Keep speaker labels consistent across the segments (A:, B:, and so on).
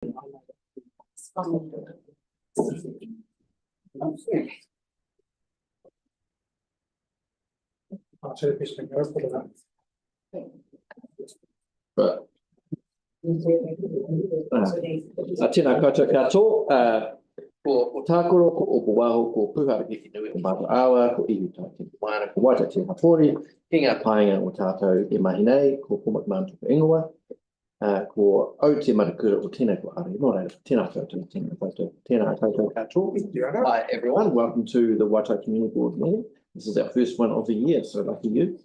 A: Tēnā koutou katoa, ko tākoro, ko opo waho, ko puhara ki nui o mātua awa, ko ihu tā te moana, ko Waitai te hapori, ki ngā painga o tātou e mahi nei, ko Pumak Mātuka Ingoa, ko au te matakura o tēnā ko ari, no reira, tēnā koutou, tēnā koutou katoa. Hi everyone, welcome to the Waitai Community Board meeting. This is our first one of the year, so lucky you.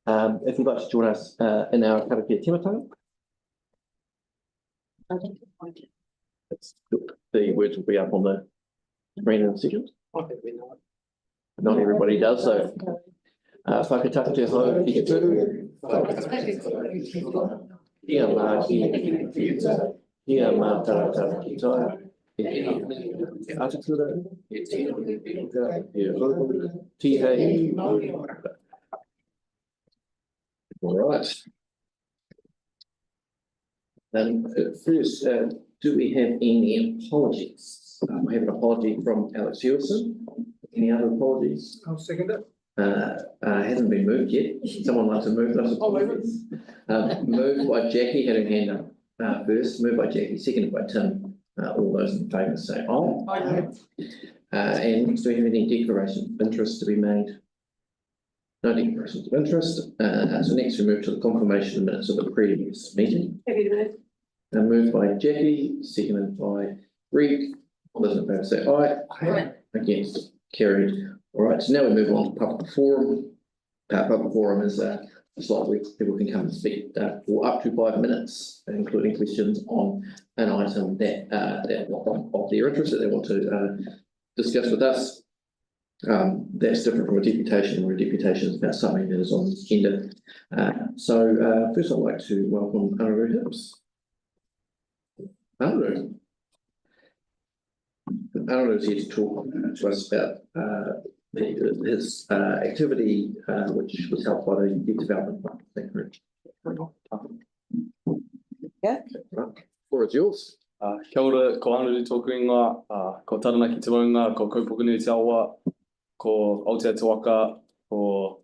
A: If you'd like to join us in our karakia timatanga. The words will be up on the screen in a second. Not everybody does, so whakatata te hau ki te turu. Ia mā ki ia mā taratara ki tai. Te atakura, te hau, tihei. All right. First, do we have any apologies? We have an apology from Alex Hewison. Any other apologies?
B: I'll second it.
A: Hasn't been moved yet. Someone likes to move those apologies. Moved by Jackie, had her hand up first. Moved by Jackie, seconded by Tim. All those in favour say aye.
B: Aye.
A: And do we have any declarations of interest to be made? No declarations of interest. So next we move to the confirmation of minutes of the previous meeting. Moved by Jackie, seconded by Reed. All those in favour say aye.
B: Aye.
A: Against, carried. All right, so now we move on to public forum. Public forum is a slot where people can come and speak for up to 5 minutes, including questions on an item that of their interest that they want to discuss with us. That's different from a deputation, where a deputation is about something that is on the agenda. So first I'd like to welcome Anaru Hibbs. Anaru is here to talk to us about his activity, which was helped by the Youth Development Fund. Thank you.
C: Yeah.
A: Floor is yours.
D: Kia ora, ko Anaru tōku ingoa, ko Tarana ki te maunga, ko Kaupoko Nui te awa, ko Aotearoa Waka, ko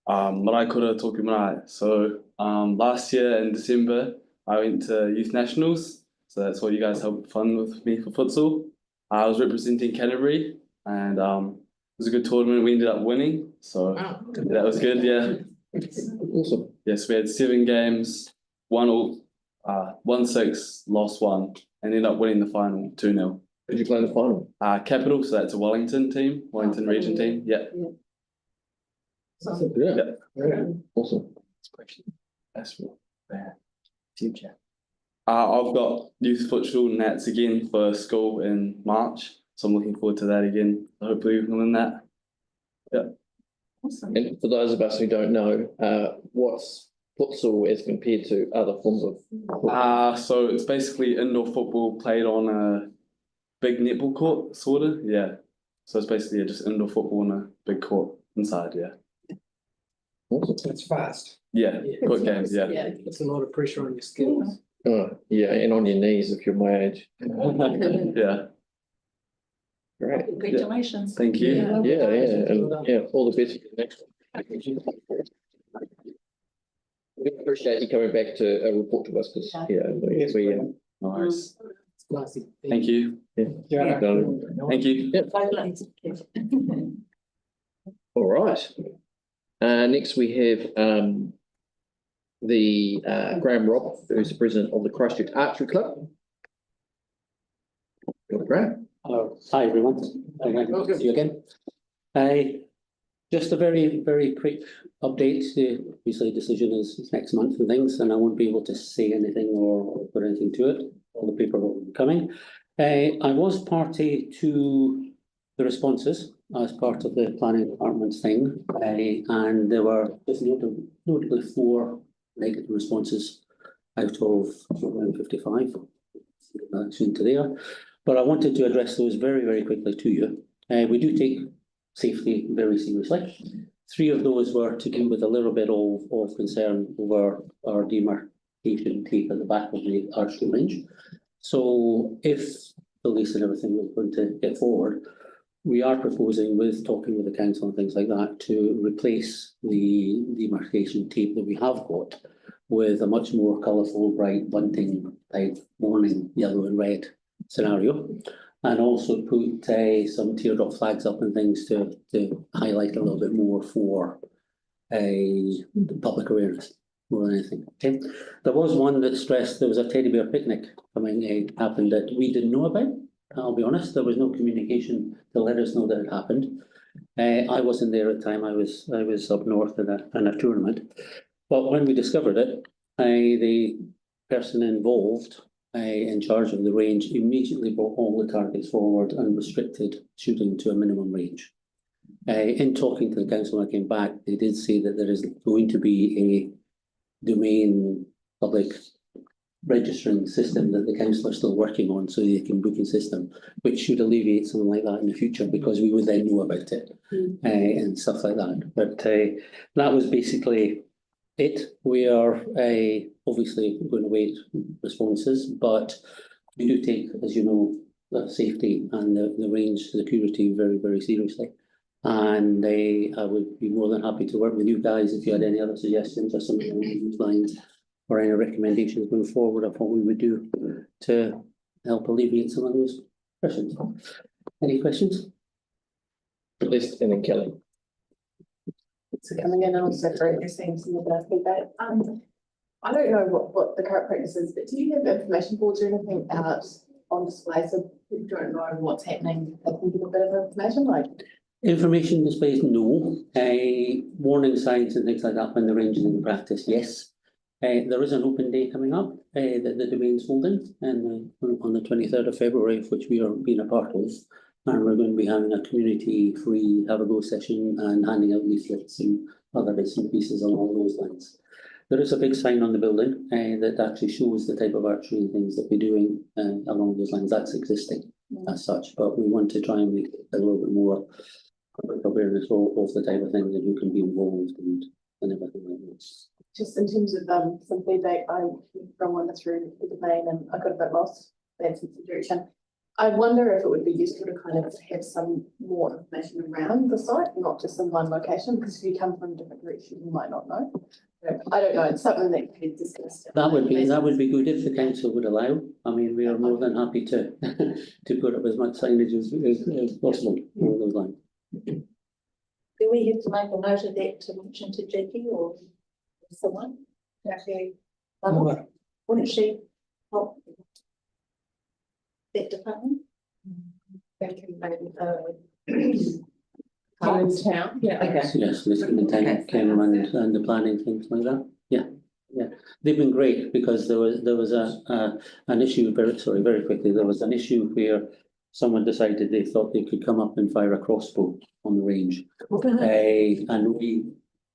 D: Maraikura tōku marae. So last year in December, I went to Youth Nationals. So that's what you guys helped fund with me for futsal. I was representing Canterbury, and it was a good tournament. We ended up winning, so that was good. Yeah,
A: Awesome.
D: yes, we had 7 games, won 6, lost 1, and ended up winning the final 2-0.
A: Did you play in the final?
D: Capital, so that's a Wellington team, Wellington region team. Yeah.
A: Yeah. Awesome.
D: That's future. I've got youth futsal nats again for school in March, so I'm looking forward to that again. Hopefully we can win that. Yeah.
C: Awesome.
A: And for those of us who don't know, what's futsal as compared to other forms of football?
D: So it's basically indoor football played on a big netball court, sort of. Yeah. So it's basically just indoor football on a big court inside. Yeah.
A: Awesome.
B: It's fast.
D: Yeah. Quick games. Yeah.
B: It's a lot of pressure on your skills.
A: Yeah, and on your knees if you're my age.
D: Yeah.
A: Great.
C: Congratulations.
D: Thank you.
A: Yeah, and yeah, all the best for the next one. We appreciate you coming back to report to us because we
D: Nice.
B: It's classy.
D: Thank you.
B: Yeah.
D: Thank you.
A: All right. Next we have the Graham Robb, who's the president of the Christchurch Archery Club. Graham.
E: Hello. Hi, everyone. Nice to see you again. Just a very, very quick update. Obviously, decision is next month and things, and I won't be able to say anything or put anything to it. All the paperwork will be coming. I was party to the responses as part of the planning department's thing, and there were just notably 4 negative responses out of 55 soon to there. But I wanted to address those very, very quickly to you. We do take safety very seriously. 3 of those were to do with a little bit of concern over our demarcation tape at the back of the archery range. So if the lease and everything was going to get forward, we are proposing, with talking with the council and things like that, to replace the demarcation tape that we have got with a much more colourful, bright bunting type warning, yellow and red scenario. And also put some teardrop flags up and things to highlight a little bit more for public awareness more than anything. Okay. There was one that stressed there was a teddy bear picnic happened that we didn't know about. I'll be honest, there was no communication to let us know that it happened. I wasn't there at the time. I was up north in a tournament. But when we discovered it, the person involved in charge of the range immediately brought all the targets forward and restricted shooting to a minimum range. In talking to the council when I came back, they did say that there is going to be a domain public registering system that the council are still working on, so they can booking system, which should alleviate something like that in the future, because we would then know about it and stuff like that. But that was basically it. We are obviously going to wait responses, but we do take, as you know, the safety and the range security very, very seriously. And I would be more than happy to work with you guys if you had any other suggestions or something along these lines, or any recommendations going forward of what we would do to help alleviate some of those questions. Any questions?
A: At least, and then Kelly.
C: So coming in and also for interesting some of that feedback. I don't know what the current practice is, but do you have information boards or anything out on display so people don't know what's happening? They can get a bit of information, like.
E: Information displays, no. Warning signs and things like that when the range is in practice, yes. There is an open day coming up that the domain's holding and on the 23rd of February, of which we are being a part of. And we're going to be having a community-free have-a-go session and handing out leaflets and other bits and pieces along those lines. There is a big sign on the building that actually shows the type of archery and things that we're doing along those lines. That's existing as such, but we want to try and make it a little bit more awareness of the type of thing that you can be involved in and everything like that.
C: Just in terms of some feedback, I from one through the domain and I got a bit lost, bad sense of direction. I wonder if it would be useful to kind of have some more information around the site, not just in one location, because if you come from a different direction, you might not know. I don't know, it's something that could be discussed.
E: That would be good if the council would allow. I mean, we are more than happy to to put up as much signage as possible along those lines.
F: Do we have to make a note of that to mention to Jackie or someone? Actually, wouldn't she help that department?
C: Thinking maybe in town. Yeah, okay.
E: Yes, listing the town, and the planning, things like that. Yeah. They've been great because there was an issue very quickly. There was an issue where someone decided they thought they could come up and fire a crossbow on the range. And we,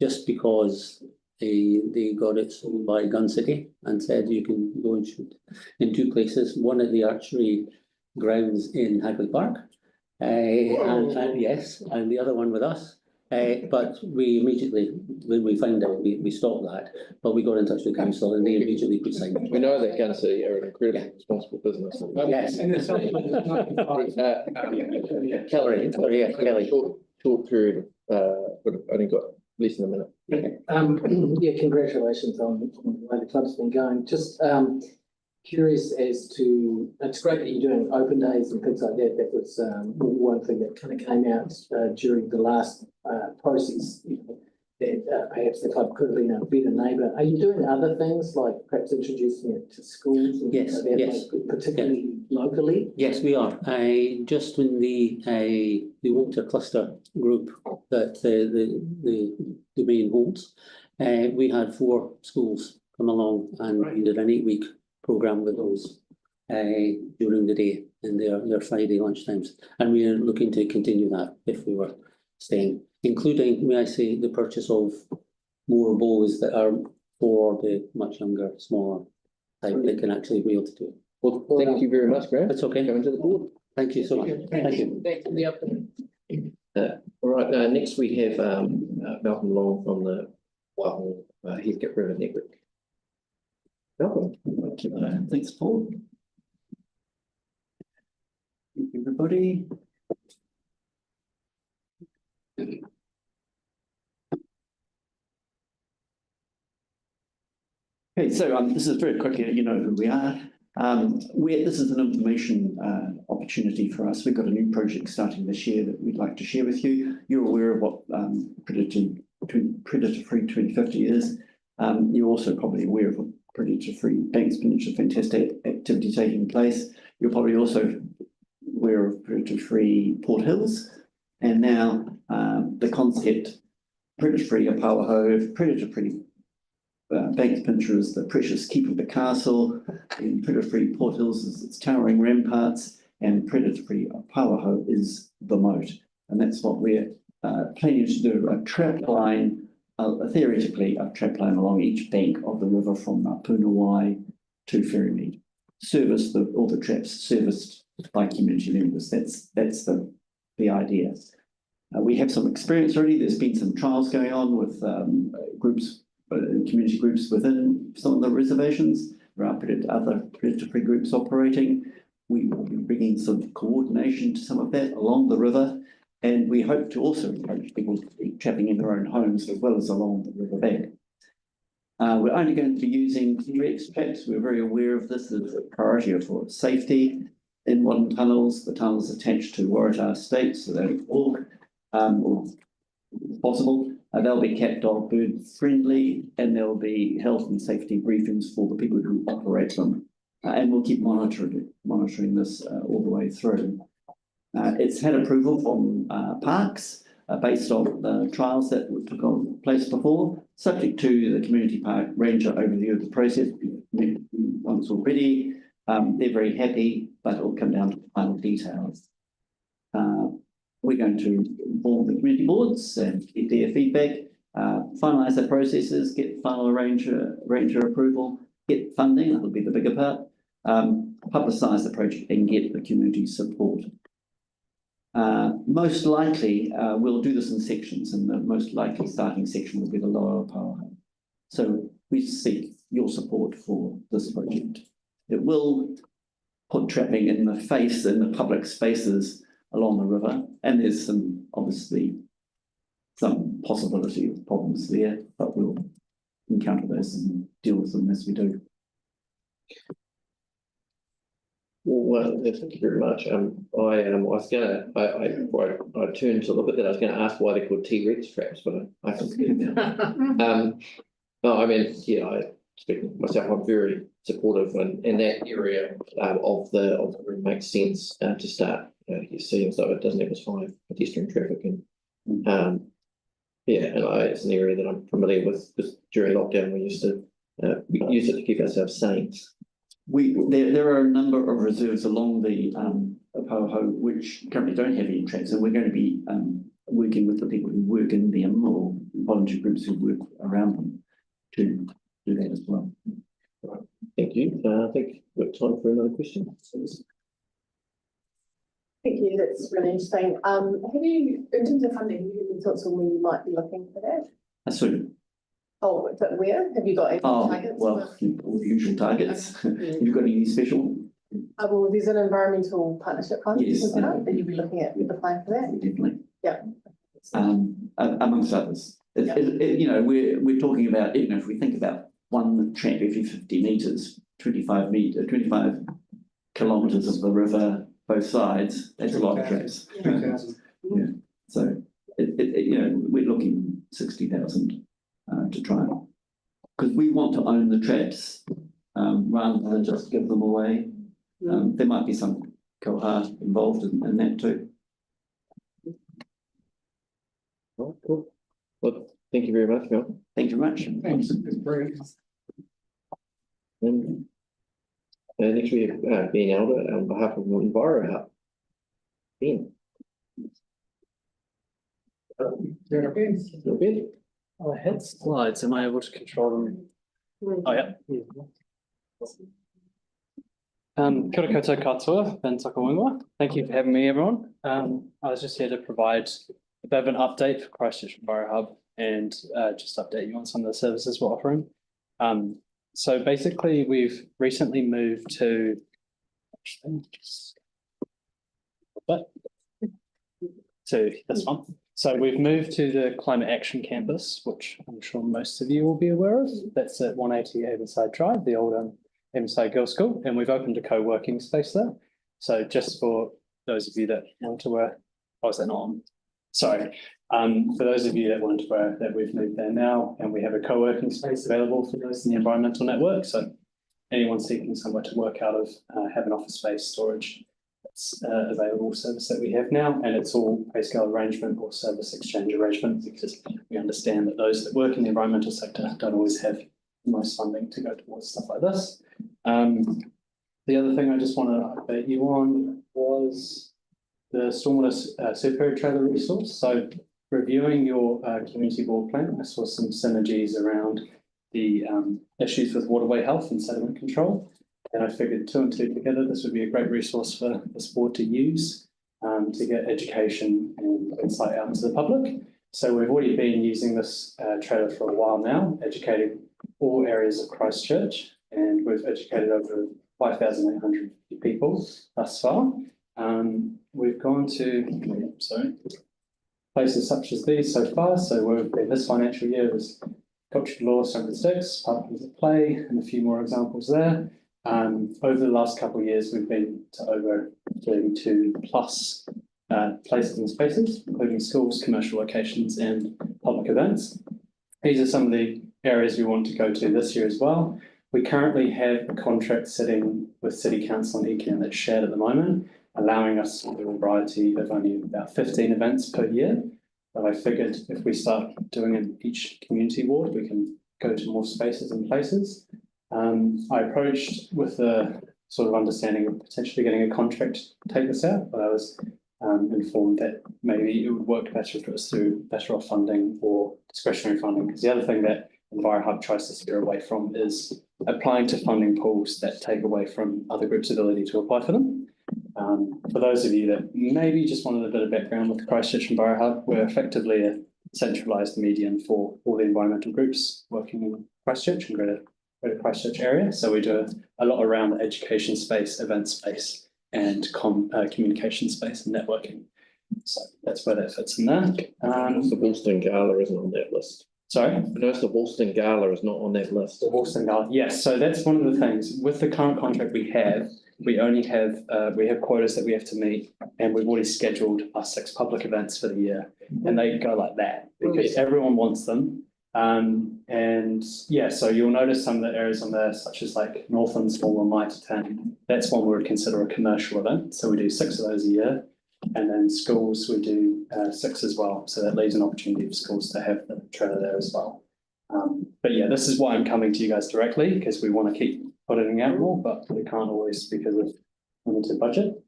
E: just because they got it sold by Gun City and said you can go and shoot in two places, one at the archery grounds in Hagley Park, and yes, and the other one with us. But we immediately, when we found out, we stopped that, but we got in touch with council and they immediately put signage.
A: We know that Gun City are an incredibly responsible business.
E: Yes.
B: And there's something that's not.
A: Kelly,
E: Kelly.
A: short period, we've only got less than a minute.
B: Yeah, congratulations on the way the club's been going. Just curious as to, it's great that you're doing open days and things like that. That was one thing that kind of came out during the last process, you know, that perhaps the club could have been a better neighbour. Are you doing other things like perhaps introducing it to schools? And
E: Yes,
B: that,
E: yes.
B: like, particularly locally?
E: Yes, we are. Just when the winter cluster group that the domain holds, we had 4 schools come along and we did an 8-week programme with those during the day in their Friday lunchtimes, and we are looking to continue that if we were staying, including, may I say, the purchase of more bows that are for the much younger, smaller type that can actually be able to do it.
A: Well, thank you very much, Graham.
E: That's okay.
A: Coming to the board.
E: Thank you so much. Thank you.
C: Back to the open.
A: All right, next we have Malcolm Long from the Waitai Heathcote River Network. Malcolm.
G: Thanks, Paul.
E: everybody. Okay, so this is very quickly, you know who we are. This is an information opportunity for us. We've got a new project starting this year that we'd like to share with you. You're aware of what predator-free 2050 is. You're also probably aware of what predator-free Banks Peninsula fantastic activity taking place. You're probably also aware of predator-free Port Hills, and now the concept predator-free Apawaho, predator-free Banks Peninsula is the precious keep of the castle, and predator-free Port Hills is its towering ramparts, and predator-free Apawaho is the moat. And that's what we're planning to do, a trap line, theoretically a trap line along each bank of the river from Punawai to Ferrymead. Service all the traps serviced by community members. That's the idea. We have some experience already. There's been some trials going on with groups, community groups within some of the reservations. There are other predator-free groups operating. We will be bringing some coordination to some of that along the river, and we hope to also encourage people to be trapping in their own homes as well as along the river bank. We're only going to be using T-Rex traps. We're very aware of this as a priority for safety in modern tunnels. The tunnels attached to Waitai Estate, so they don't walk, or if possible. They'll be cat, dog, bird friendly, and there'll be health and safety briefings for the people who operate them. And we'll keep monitoring this all the way through. It's had approval from parks based on the trials that took on place before, subject to the community park ranger overview of the process once already. They're very happy, but it'll come down to final details. We're going to inform the community boards and get their feedback, finalise the processes, get final ranger approval, get funding, that'll be the bigger part, publicise the project and get the community support. Most likely, we'll do this in sections, and the most likely starting section will be the Lower Apawaho. So we seek your support for this project. It will put trapping in the public spaces along the river, and there's obviously some possibility of problems there, but we'll encounter those and deal with them as we do.
A: Well, thank you very much. I turned to look at that. I was going to ask why they're called T-Rex traps, but I forget now. No, I mean, yeah, I speak myself. I'm very supportive, and in that area of the route makes sense to start. You see, as though it doesn't have as high pedestrian traffic, and yeah, and it's an area that I'm familiar with. Because during lockdown, we used to use it to keep ourselves sane.
E: There are a number of reserves along the Apawaho which currently don't have any traps, and we're going to be working with the people who work in them or volunteer groups who work around them to do that as well.
A: Right. Thank you. I think we've got time for another question.
C: Thank you, that's really interesting. Have you, in terms of funding, have you any thoughts on where you might be looking for that?
E: Soon.
C: Oh, but where? Have you got any targets?
E: Well, all the usual targets. Have you got any special?
C: Well, there's an environmental partnership fund,
E: Yes,
C: isn't there, that you'd be looking at applying for that?
E: Definitely.
C: Yeah.
E: Amongst others. You know, we're talking about, even if we think about one trap every 50 metres, 25 kilometres of the river, both sides, that's a lot of traps. Yeah. So, you know, we're looking 60,000 to try, because we want to own the traps rather than just give them away. There might be some koha involved in that too.
A: Oh, cool. Well, thank you very much, Mel.
E: Thank you very much.
B: Thanks.
A: Next we have Ben Elder on behalf of Enviro Hub. Ben. Ben.
G: I had slides. Am I able to control them? Oh, yeah. Kia ora koutou katoa, Ben Takawingwa. Thank you for having me, everyone. I was just here to provide a bit of an update for Christchurch Enviro Hub and just update you on some of the services we're offering. So basically, we've recently moved to but. So this one. So we've moved to the Climate Action Campus, which I'm sure most of you will be aware of. That's at 180 Avonside Drive, the old Avonside Girls' School, and we've opened a co-working space there. So just for those of you that want to wear, oh, is that not on? Sorry. For those of you that weren't aware that we've moved there now, and we have a co-working space available for those in the environmental network. So anyone seeking somewhere to work out of, have an office space, storage, it's available service that we have now, and it's all pay scale arrangement or service exchange arrangement, because we understand that those that work in the environmental sector don't always have the most funding to go towards stuff like this. The other thing I just want to update you on was the stormwater superior trailer resource. So reviewing your community board plan, I saw some synergies around the issues with waterway health and sediment control. And I figured 2 and 2 together, this would be a great resource for this board to use to get education and insight out to the public. So we've already been using this trailer for a while now, educating all areas of Christchurch, and we've educated over 5,800 people thus far. We've gone to, places such as these so far. So we've been this financial year was Culture Law, Sacred Sticks, Partners at Play, and a few more examples there. Over the last couple of years, we've been to over 32 plus places and spaces, including schools, commercial locations, and public events. These are some of the areas we want to go to this year as well. We currently have a contract sitting with City Council and ECAN that's shared at the moment, allowing us to do a variety of only about 15 events per year. But I figured if we start doing it in each community ward, we can go to more spaces and places. I approached with the sort of understanding of potentially getting a contract to take this out, but I was informed that maybe it would work better if it was through better off funding or discretionary funding. Because the other thing that EnviroHub tries to steer away from is applying to funding pools that take away from other groups' ability to apply for them. For those of you that maybe just wanted a bit of background with Christchurch EnviroHub, we're effectively a centralised median for all the environmental groups working in Christchurch and Greater Christchurch area. So we do a lot around the education space, event space, and communication space and networking. So that's where that fits in there.
A: The Woolston Gala isn't on that list.
G: Sorry?
A: I noticed the Woolston Gala is not on that list.
G: The Woolston Gala, yes. So that's one of the things. With the current contract we have, we only have quotas that we have to meet, and we've already scheduled our 6 public events for the year, and they go like that because everyone wants them. And yeah, so you'll notice some of the areas on there, such as like Northland, Small and Mitre 10. That's one we would consider a commercial event. So we do 6 of those a year, and then schools we do 6 as well. So that leaves an opportunity for schools to have the trailer there as well. But yeah, this is why I'm coming to you guys directly, because we want to keep putting out more, but we can't always because of limited budget.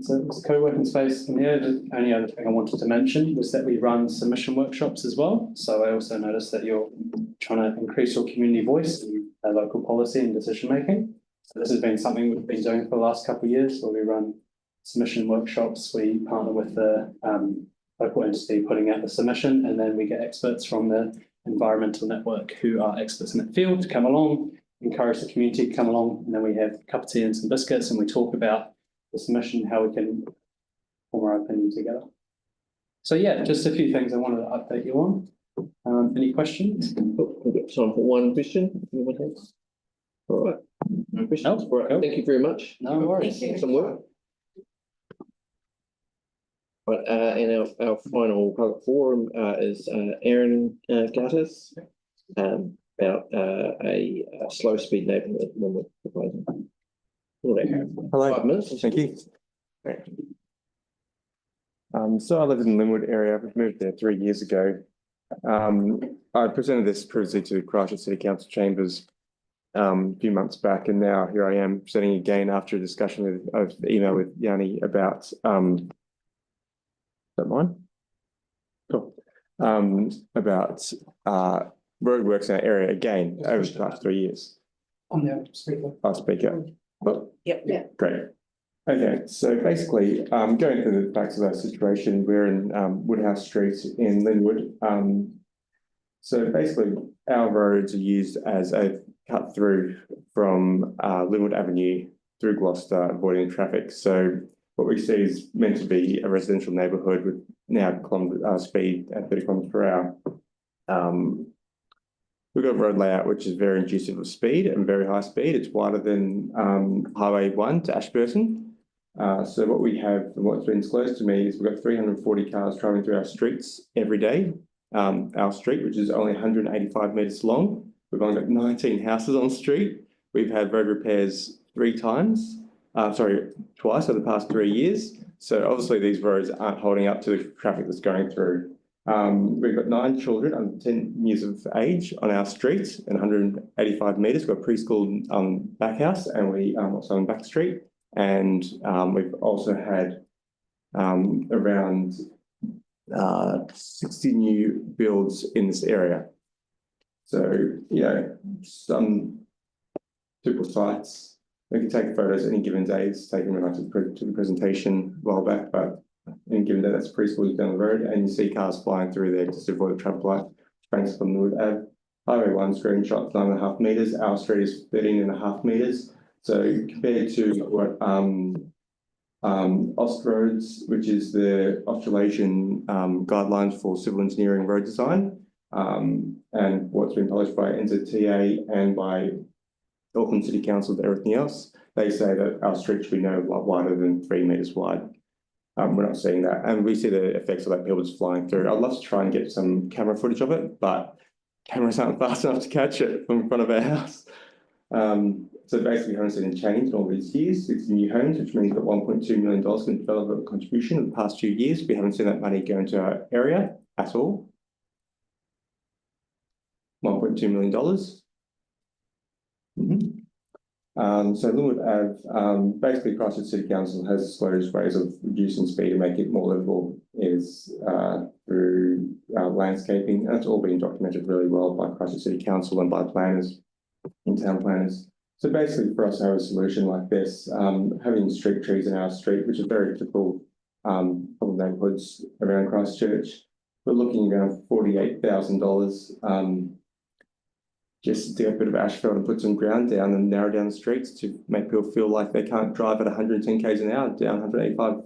G: So it's a co-working space. And the only other thing I wanted to mention was that we run submission workshops as well. So I also noticed that you're trying to increase your community voice in local policy and decision making. So this has been something we've been doing for the last couple of years, where we run submission workshops. We partner with the local entity putting out the submission, and then we get experts from the environmental network who are experts in that field to come along, encourage the community to come along, and then we have a cup of tea and some biscuits, and we talk about the submission, how we can form our opinion together. So yeah, just a few things I wanted to update you on. Any questions?
A: Oh, we've got time for one question. Anyone else? All right. No questions.
G: Nope.
A: All right. Thank you very much.
G: No worries.
A: Some work. Right, and our final public forum is Aaron Gattis about a slow speed neighbourhood when we're proposing.
H: Hello.
A: 5 minutes.
H: Thank you. So I live in the Linwood area. I've moved there 3 years ago. I presented this previously to Christchurch City Council chambers a few months back, and now here I am presenting again after a discussion of email with Yanni about is that mine? Cool. About roadworks in our area again over the past 3 years.
B: On the speaker.
H: I'll speak up. Oh,
F: Yep.
C: Yeah.
H: great. Okay, so basically, going through the facts of our situation, we're in Woodhouse Street in Linwood. So basically, our roads are used as a cut through from Linwood Avenue through Gloucester, avoiding traffic. So what we see is meant to be a residential neighbourhood with now speed at 30 kilometres per hour. We've got a road layout which is very inducive of speed and very high speed. It's wider than Highway 1 to Ashburton. So what we have and what's been disclosed to me is we've got 340 cars travelling through our streets every day. Our street, which is only 185 metres long. We've only got 19 houses on the street. We've had road repairs twice over the past 3 years. So obviously these roads aren't holding up to the traffic that's going through. We've got 9 children under 10 years of age on our streets and 185 metres. We've got preschool back house and we also on back street. And we've also had around 60 new builds in this area. So, you know, some typical sites, we can take photos any given day. It's taken me to the presentation a while back, but any given day, that's preschool down the road, and you see cars flying through there just to avoid the traffic light. Banks from Linwood Ave. Highway 1 screenshot 9.5 metres. Our street is 13.5 metres. So compared to what Austroads, which is the Australasian guidelines for civil engineering road design, and what's been published by NZTA and by Auckland City Council and everything else, they say that our street should be no wider than 3 metres wide. We're not seeing that, and we see the effects of that people just flying through. I'd love to try and get some camera footage of it, but cameras aren't fast enough to catch it from in front of our house. So basically, homes have been changed in all these years. 60 new homes, which means that $1.2 million in development contribution in the past 2 years. We haven't seen that money go into our area at all. $1.2 million. So Linwood Ave, basically Christchurch City Council has disclosed ways of reducing speed and making it more livable is through landscaping. And that's all been documented really well by Christchurch City Council and by planners and town planners. So basically for us to have a solution like this, having street trees in our street, which is very typical of neighbourhoods around Christchurch, we're looking around $48,000 just to get a bit of asphalt and put some ground down and narrow down the streets to make people feel like they can't drive at 110 k's an hour down 185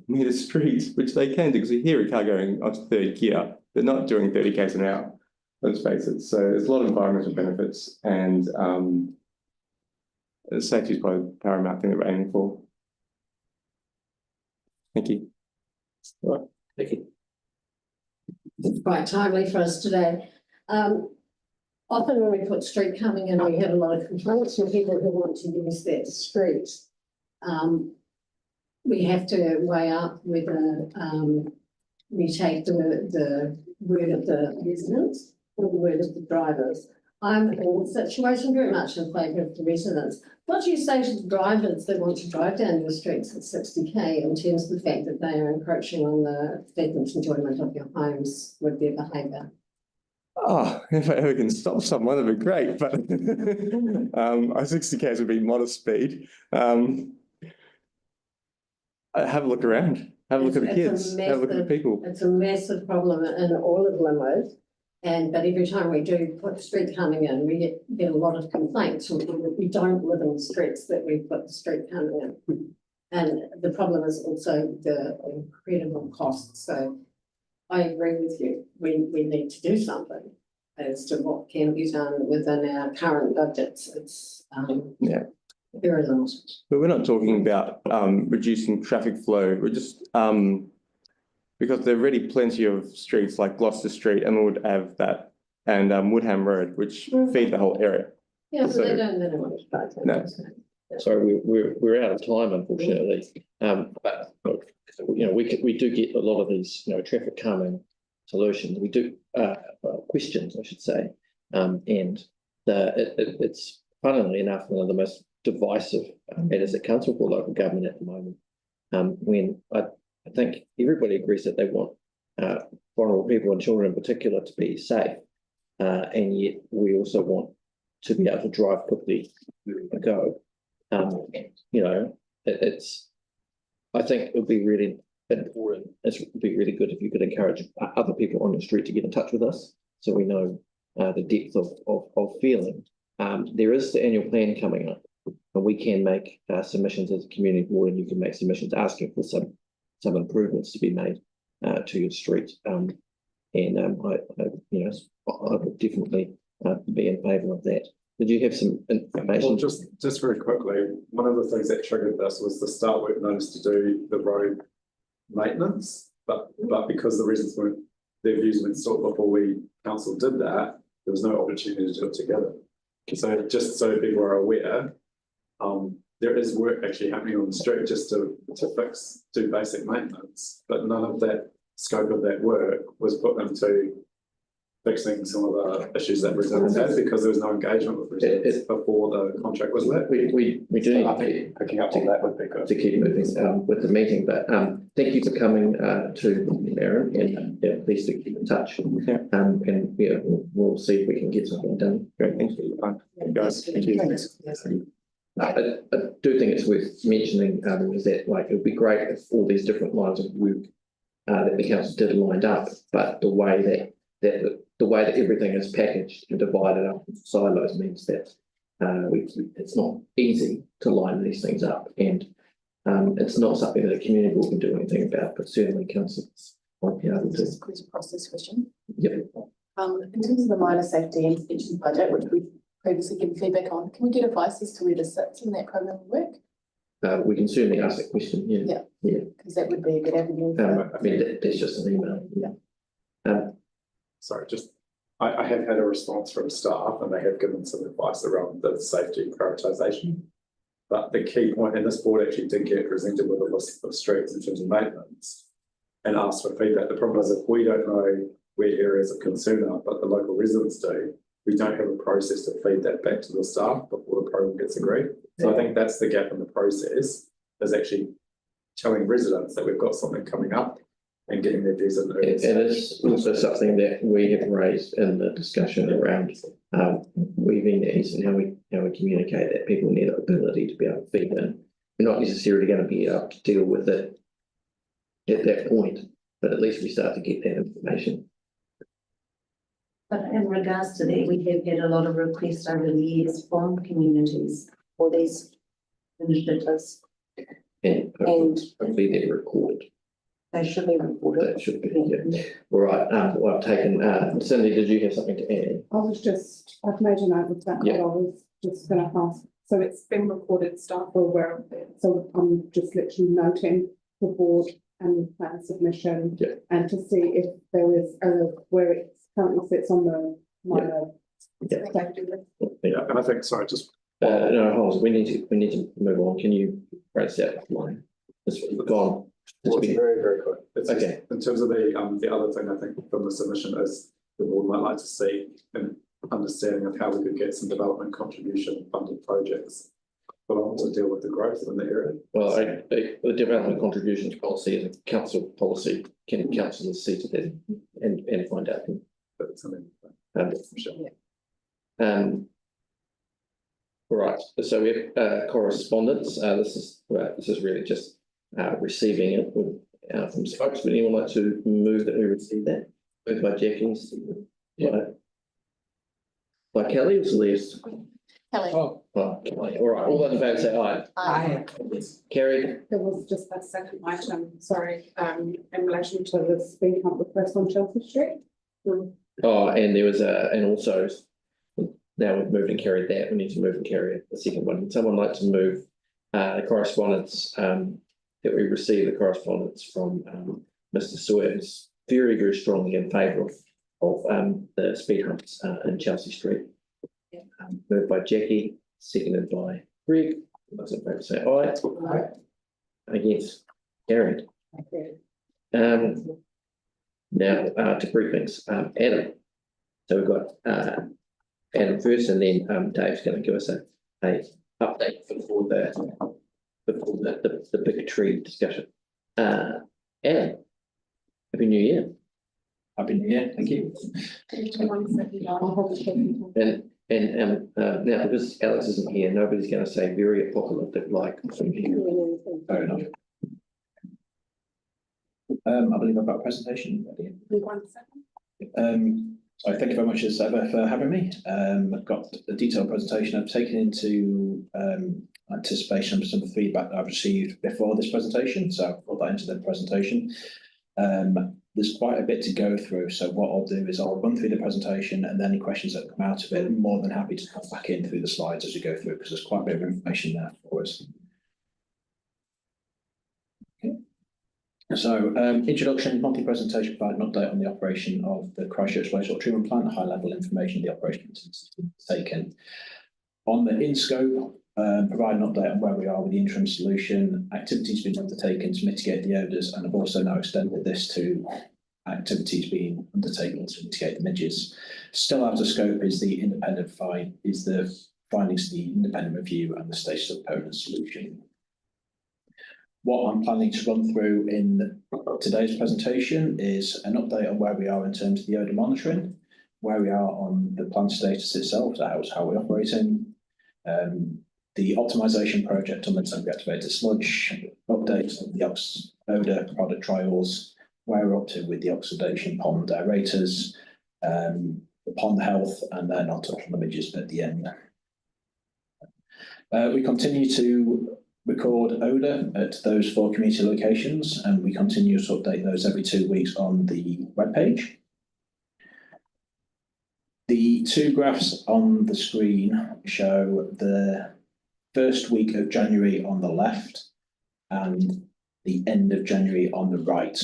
H: metre streets, which they can do because you hear a car going onto third gear. They're not doing 30 k's an hour, let's face it. So there's a lot of environmental benefits, and safety is probably the paramount thing that we're aiming for. Thank you.
A: Right, thank you.
I: It's quite timely for us today. Often when we put street coming in, we have a lot of complaints from people who want to use that street. We have to weigh up whether we take the word of the residents or the word of the drivers. I'm in the situation very much in favour of the residents. What do you say to the drivers that want to drive down your streets at 60k in terms of the fact that they are encroaching on the vacant enjoyment of your homes with their behaviour?
H: Oh, if I ever can stop someone, that'd be great. But 60 k's would be modest speed. Have a look around. Have a look at the kids. Have a look at the people.
I: It's a massive problem in all of Linwood. But every time we do put street coming in, we get a lot of complaints from people that we don't live in the streets that we put the street coming in. And the problem is also the incredible costs. So I agree with you. We need to do something as to what can be done within our current budgets. It's very limited.
H: But we're not talking about reducing traffic flow. We're just because there are already plenty of streets like Gloucester Street and Wood Ave that and Woodham Road, which feed the whole area.
I: Yeah, so they don't want to try to.
H: No.
A: Sorry, we're out of time, unfortunately. But you know, we do get a lot of these, you know, traffic calming solutions. We do questions, I should say, and it's funnily enough one of the most divisive matters at council for local government at the moment. When I think everybody agrees that they want vulnerable people and children in particular to be safe, and yet we also want to be able to drive quickly where we go. You know, I think it would be really important. It would be really good if you could encourage other people on the street to get in touch with us, so we know the depth of feeling. There is the annual plan coming up, And we can make submissions as a community board, and you can make submissions asking for some improvements to be made to your street. I would definitely be in favour of that. Did you have some information?
J: Well, just very quickly, one of the things that triggered this was the start work notice to do the road maintenance, but because the residents their views weren't sought before council did that, there was no opportunity to do it together. So just so people are aware, there is work actually happening on the street just to do basic maintenance, but none of that scope of that work was put into fixing some of the issues that residents had, because there was no engagement with residents before the contract was let.
A: We do need
J: I think picking up on that would be good.
A: to keep moving with the meeting, but thank you for coming to Aaron, and please do keep in touch.
H: Yeah.
A: And we'll see if we can get something done.
H: Great, thank you. Guys, thank you.
A: I do think it's worth mentioning is that it would be great if all these different lines of work that the council did lined up, but the way that everything is packaged and divided up into silos means that it's not easy to line these things up, and it's not something that a community board can do anything about, but certainly councils might be able to.
C: Just a quick process question.
A: Yep.
C: In terms of the minor safety intervention budget, which we've previously given feedback on, can we get advice as to where this sits in that program of work?
A: We can certainly ask that question. Yeah.
C: Because that would be a good avenue.
A: I mean, that's just an email.
C: Yeah.
J: Sorry, I have had a response from staff, and they have given some advice around the safety prioritisation. But the key point, and this board actually did get presented with a list of streets in terms of maintenance and asked for feedback. The problem is, if we don't know where areas of concern are, but the local residents do, we don't have a process to feed that back to the staff before the program gets agreed. So I think that's the gap in the process, is actually telling residents that we've got something coming up and getting their views in.
A: It is also something that we have raised in the discussion around weaving these and how we communicate that people need the ability to be able to feed in. We're not necessarily going to be able to deal with it at that point, but at least we start to get that information.
F: But in regards to that, we have had a lot of requests over the years from communities for these initiatives.
A: And hopefully they're recorded.
F: They should be reported.
A: That should be, yeah. All right, well, I've taken, Cindy, did you have something to add?
K: I've made a note of that,
A: Yeah.
K: but I was just going to ask. So it's been recorded, staff are aware of it. So I'm just literally noting the board and plan submission.
A: Yeah.
K: And to see if there is where it currently sits on the minor.
A: Yeah.
J: Yeah, and I think, sorry, just
A: No, hold on, we need to move on. Can you raise that line? It's gone.
J: well, it's very, very quick. It's
A: Okay.
J: just, in terms of the other thing I think from the submission is the board might like to see an understanding of how we could get some development contribution funded projects, but also to deal with the growth in the area.
A: Well, the development contributions policy is a council policy. Can councillors see to that and find out?
J: But it's something.
A: Sure. Right, so we have correspondence. This is really just receiving it from folks. Would anyone like to move that we receive that? Moved by Jackie. Yeah. By Kelly or Celeste?
C: Kelly.
A: Oh, Kelly. All right, all those in favour say aye.
C: Aye.
A: Carried.
K: There was just that second item, sorry, in relation to the speed hump request on Chelsea Street.
A: Oh, and there was and also, now we've moved and carried that, we need to move and carry the second one. Would someone like to move the correspondence that we received, the correspondence from Mr. Sawyer, who's very, very strongly in favour of the speed humps in Chelsea Street. Moved by Jackie, seconded by Greg. Those in favour say aye. Aye. Against, carried. Now to briefings, Adam. So we've got Adam first, and then Dave's going to give us a update before the big tree discussion. Adam, Happy New Year.
G: Happy New Year, thank you.
A: And now because Alex isn't here, nobody's going to say very apocalyptic like.
G: Fair enough. I believe I've got a presentation at the end.
L: So thank you very much as ever for having me. I've got a detailed presentation I've taken into anticipation of some of the feedback that I've received before this presentation. So I've put that into the presentation. There's quite a bit to go through. So what I'll do is I'll run through the presentation and any questions that come out of it, I'm more than happy to come back in through the slides as we go through because there's quite a bit of information there for us. So, introduction, monthly presentation provide an update on the operation of the Christchurch wastewater treatment plant, high-level information of the operation taken. On the in-scope, provide an update on where we are with the interim solution, activities being undertaken to mitigate the odours, and I've also now extended this to activities being undertaken to mitigate the midges. Still out of scope is the findings of the independent review and the status of permanent solution. What I'm planning to run through in today's presentation is an update on where we are in terms of the odour monitoring, where we are on the plant status itself, so how we're operating, the optimisation project on the temporary activated sludge, updates on the odour product trials, where we're up to with the oxidation pond aerators, the pond health, and then I'll touch on the midges at the end. We continue to record odour at those 4 community locations, and we continue to update those every 2 weeks on the webpage. The 2 graphs on the screen show the first week of January on the left and the end of January on the right.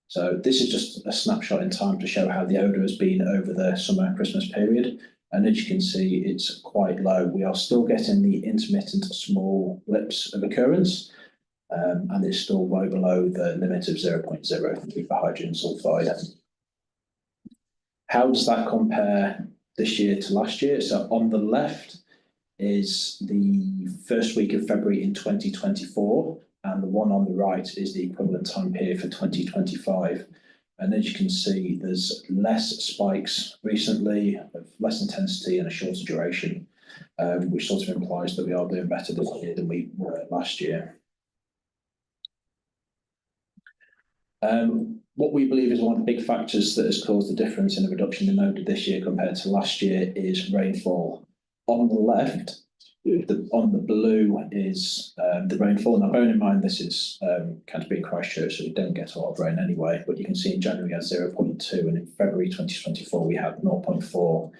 L: So this is just a snapshot in time to show how the odour has been over the summer Christmas period. And as you can see, it's quite low. We are still getting the intermittent small blips of occurrence, and it's still way below the limit of 0.03 for hydrogen sulfide. How does that compare this year to last year? So on the left is the first week of February in 2024, and the one on the right is the equivalent time period for 2025. And as you can see, there's less spikes recently, of less intensity and a shorter duration, which sort of implies that we are doing better this year than we were last year. What we believe is one of the big factors that has caused the difference in the reduction in odour this year compared to last year is rainfall. On the left, on the blue is the rainfall. Now, bearing in mind, this is kind of being Christchurch, so we don't get a lot of rain anyway, but you can see in January we had 0.2, and in February 2024 we had 0.4,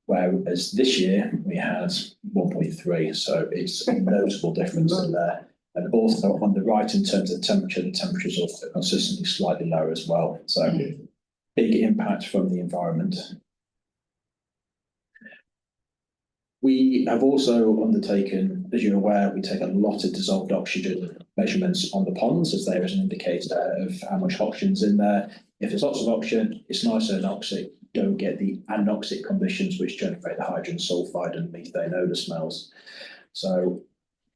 L: whereas this year we had 1.3, so it's a noticeable difference in there. And also on the right, in terms of temperature, the temperature is also consistently slightly lower as well, so big impact from the environment. We have also undertaken, as you're aware, we take a lot of dissolved oxygen measurements on the ponds, as there is an indicator of how much oxygen's in there. If there's lots of oxygen, it's nicer anoxic. You don't get the anoxic conditions which generate the hydrogen sulfide and methane odour smells. So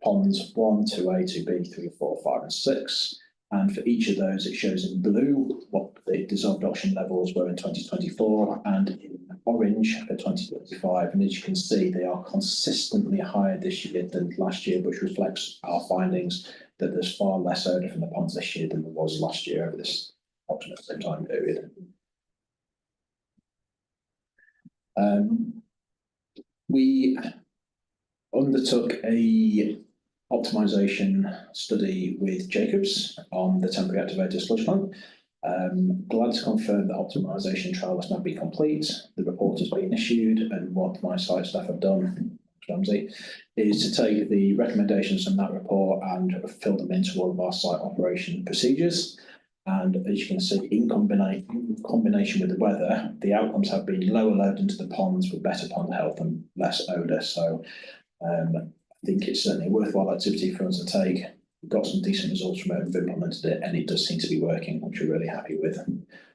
L: ponds 1, 2A, 2B, 3, 4, 5, and 6. And for each of those, it shows in blue what the dissolved oxygen levels were in 2024 and in orange for 2025. And as you can see, they are consistently higher this year than last year, which reflects our findings that there's far less odour from the ponds this year than there was last year over this approximate same time period. We undertook a optimisation study with Jacobs on the temporary activated sludge plant. Glad to confirm that optimisation trial has now been complete. The report has been issued, and what my site staff have done, Ramsey, is to take the recommendations from that report and fill them into all of our site operation procedures. And as you can see, in combination with the weather, the outcomes have been lower load into the ponds with better pond health and less odour. So I think it's certainly a worthwhile activity for us to take. We've got some decent results from it, we've implemented it, and it does seem to be working, which we're really happy with.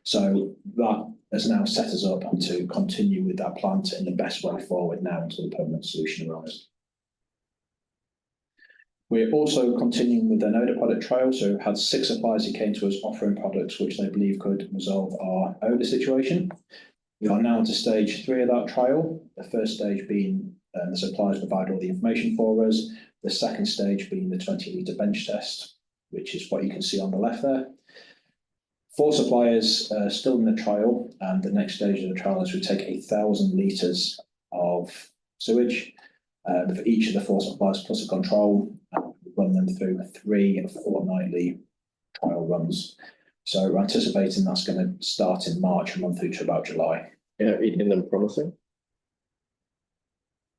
L: So that has now set us up to continue with that plant in the best way forward now until the permanent solution arrives. We're also continuing with an odour product trial, so we've had 6 suppliers who came to us offering products which they believe could resolve our odour situation. We are now into stage 3 of that trial, the first stage being the suppliers provide all the information for us, the second stage being the 20-litre bench test, which is what you can see on the left there. 4 suppliers still in the trial, and the next stage of the trial is we take 1,000 litres of sewage for each of the 4 suppliers plus a control, and run them through 3 fortnightly trial runs. So we're anticipating that's going to start in March and run through to about July.
A: Yeah, eating them promising.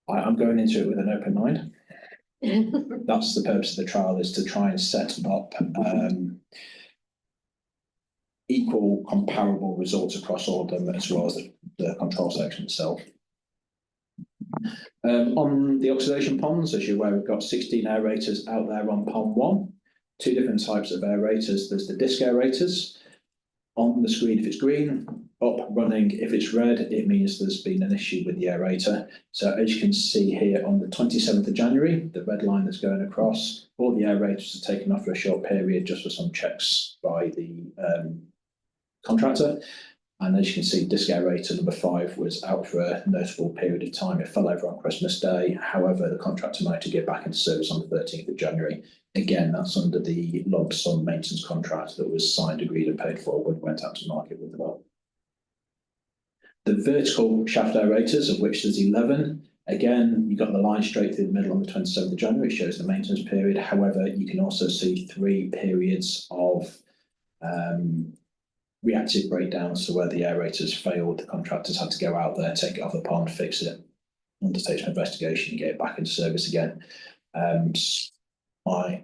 L: I'm going into it with an open mind. That's the purpose of the trial, is to try and set up equal comparable results across all of them, as well as the control section itself. On the oxidation ponds, as you're aware, we've got 16 aerators out there on pond 1. 2 different types of aerators. There's the disc aerators. On the screen, if it's green, up running. If it's red, it means there's been an issue with the aerator. So as you can see here, on the 27th of January, the red line that's going across, all the aerators are taken off for a short period just for some checks by the contractor. And as you can see, disc aerator number 5 was out for a notable period of time. It fell over on Christmas Day. However, the contractor managed to get back into service on the 13th of January. Again, that's under the lump sum maintenance contract that was signed, agreed and paid for when we went out to market with the well. The vertical shaft aerators, of which there's 11, again, you've got the line straight through the middle on the 27th of January, it shows the maintenance period. However, you can also see 3 periods of reactive breakdowns, so where the aerators failed, the contractors had to go out there, take it off the pond, fix it, undertake an investigation, get it back into service again. My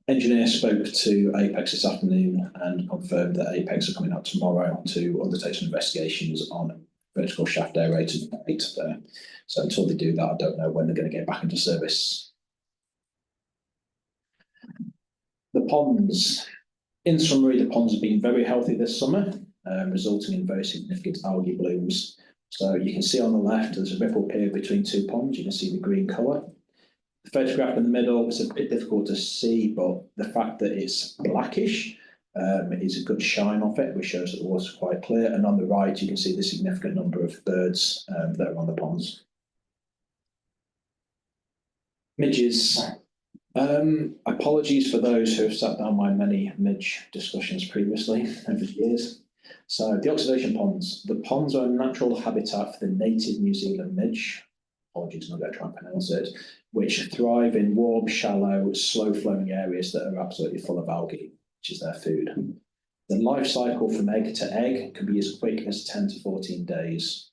L: engineer spoke to Apex this afternoon and confirmed that Apex are coming out tomorrow to undertake some investigations on vertical shaft aerators there. So until they do that, I don't know when they're going to get back into service. The ponds. In summary, the ponds have been very healthy this summer, resulting in very significant algae blooms. So you can see on the left, there's a ripple period between 2 ponds. You can see the green colour. The photograph in the middle is a bit difficult to see, but the fact that it's blackish is a good shine off it, which shows that the water's quite clear. And on the right, you can see the significant number of birds that are on the ponds. Midges. Apologies for those who have sat down my many midge discussions previously over the years. So the oxidation ponds. The ponds are a natural habitat for the native New Zealand midge. Apologies, I'm not going to try and pronounce it, which thrive in warm, shallow, slow-flowing areas that are absolutely full of algae, which is their food. The life cycle from egg to egg can be as quick as 10 to 14 days.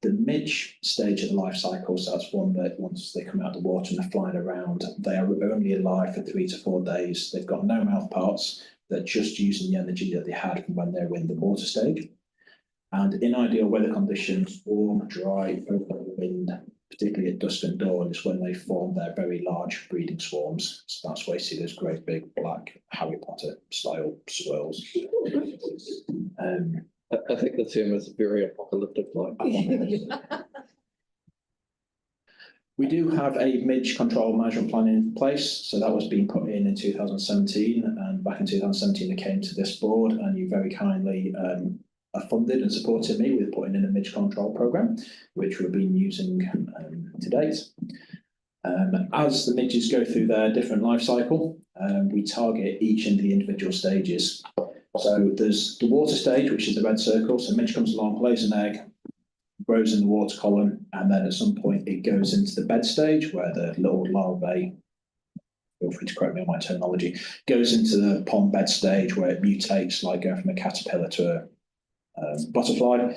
L: The midge stage of the life cycle, so that's one that once they come out of the water and they're flying around, they are only alive for 3 to 4 days. They've got no mouth parts. They're just using the energy that they had from when they were in the water stage. And in ideal weather conditions, warm, dry, open wind, particularly at dusk and dawn, is when they form their very large breeding swarms. So that's why you see those great big black Harry Potter style swirls.
A: I think the term is very apocalyptic like.
L: We do have a midge control management plan in place. So that was being put in 2017. And back in 2017, it came to this board and you very kindly funded and supported me with putting in a midge control program, which we've been using to date. As the midges go through their different life cycle, we target each of the individual stages. So there's the water stage, which is the red circle. So midge comes along, lays an egg, grows in the water column, and then at some point it goes into the bed stage where the little larvae, feel free to correct me on my terminology, goes into the pond bed stage where it mutates, like going from a caterpillar to a butterfly,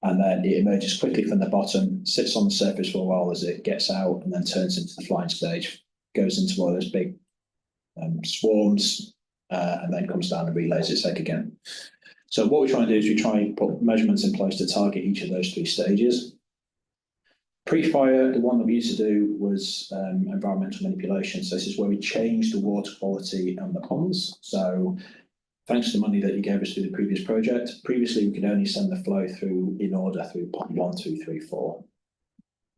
L: and then it emerges quickly from the bottom, sits on the surface for a while as it gets out, and then turns into the flying stage, goes into one of those big swarms, and then comes down and relays its egg again. So what we try and do is we try and put measurements in place to target each of those 3 stages. Pre-fire, the one that we used to do was environmental manipulation. So this is where we change the water quality and the ponds. So thanks to the money that you gave us through the previous project, previously we could only send the flow through in order through pond 1, 2, 3, 4.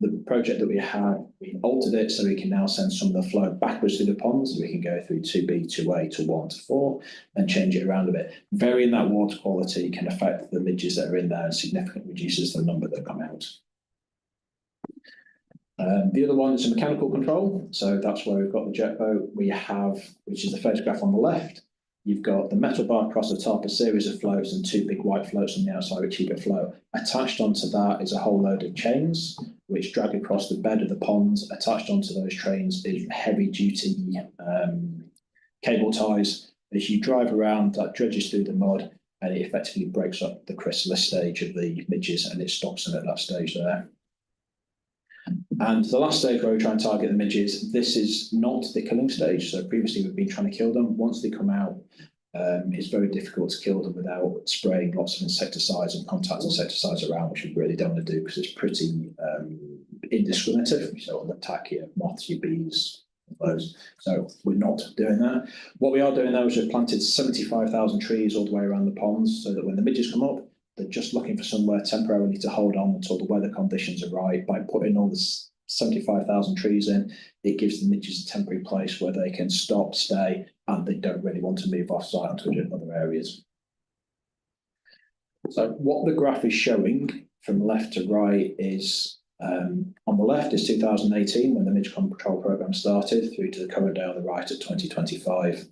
L: The project that we had, we altered it so we can now send some of the flow backwards through the ponds. So we can go through 2B, 2A to 1 to 4 and change it around a bit. Varying that water quality can affect the midges that are in there and significantly reduces the number that come out. The other one is a mechanical control. So that's where we've got the jet boat. We have, which is the photograph on the left. You've got the metal bar across the top, a series of floats and two big white floats on the outside which keep it float. Attached onto that is a whole load of chains which drag across the bed of the ponds. Attached onto those trains is heavy duty cable ties. As you drive around, that dredges through the mud and it effectively breaks up the chrysalis stage of the midges and it stops them at that stage there. And the last stage where we try and target the midges, this is not the killing stage. So previously we've been trying to kill them. Once they come out, it's very difficult to kill them without spraying lots of insecticides and contact insecticides around, which we really don't want to do because it's pretty indiscriminative. So it'll attack your moths, your bees, those. So we're not doing that. What we are doing though is we've planted 75,000 trees all the way around the ponds so that when the midges come up, they're just looking for somewhere temporarily to hold on until the weather conditions are right. By putting all this 75,000 trees in, it gives the midges a temporary place where they can stop, stay, and they don't really want to move off site onto other areas. So what the graph is showing from left to right is on the left is 2018 when the midge control program started through to the current day on the right at 2025.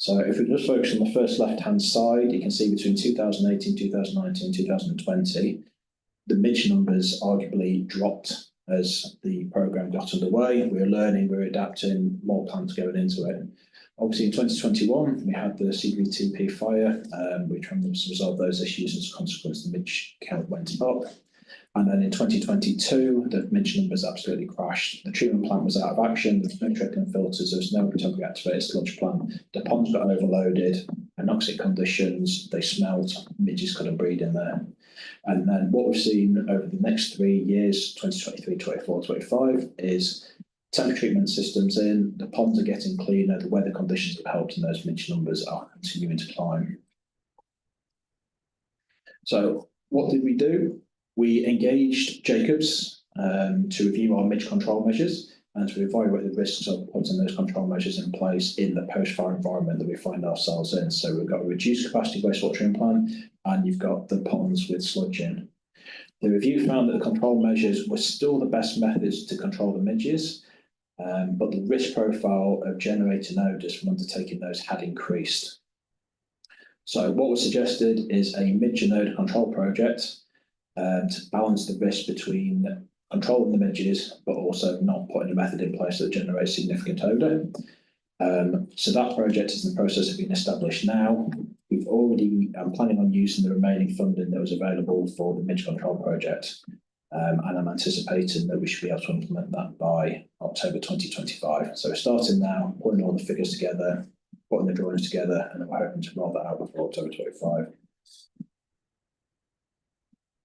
L: So if we just focus on the first left-hand side, you can see between 2018, 2019, 2020, the midge numbers arguably dropped as the program got underway. We were learning, we were adapting, more plans going into it. Obviously in 2021, we had the CBTP fire, which resolved those issues as a consequence, the midge count went up. And then in 2022, the midge numbers absolutely crashed. The treatment plant was out of action, there was no trickling filters, there was no temporary activated sludge plant. The ponds got overloaded, anoxic conditions, they smelt, midges couldn't breed in there. And then what we've seen over the next 3 years, 2023, 24, 25, is temperature treatment systems in, the ponds are getting cleaner, the weather conditions have helped, and those midge numbers are continuing to climb. So what did we do? We engaged Jacobs to review our midge control measures and to evaluate the risks of putting those control measures in place in the post-fire environment that we find ourselves in. So we've got a reduced capacity wastewater treatment plant, and you've got the ponds with sludge in. The review found that the control measures were still the best methods to control the midges, but the risk profile of generating odours from undertaking those had increased. So what was suggested is a midge and odour control project to balance the risk between controlling the midges, but also not putting a method in place that generates significant odour. So that project is in the process of being established now. We've already, I'm planning on using the remaining funding that was available for the midge control project. And I'm anticipating that we should be able to implement that by October 2025. So we're starting now, putting all the figures together, putting the drawings together, and then we're hoping to roll that out before October 25.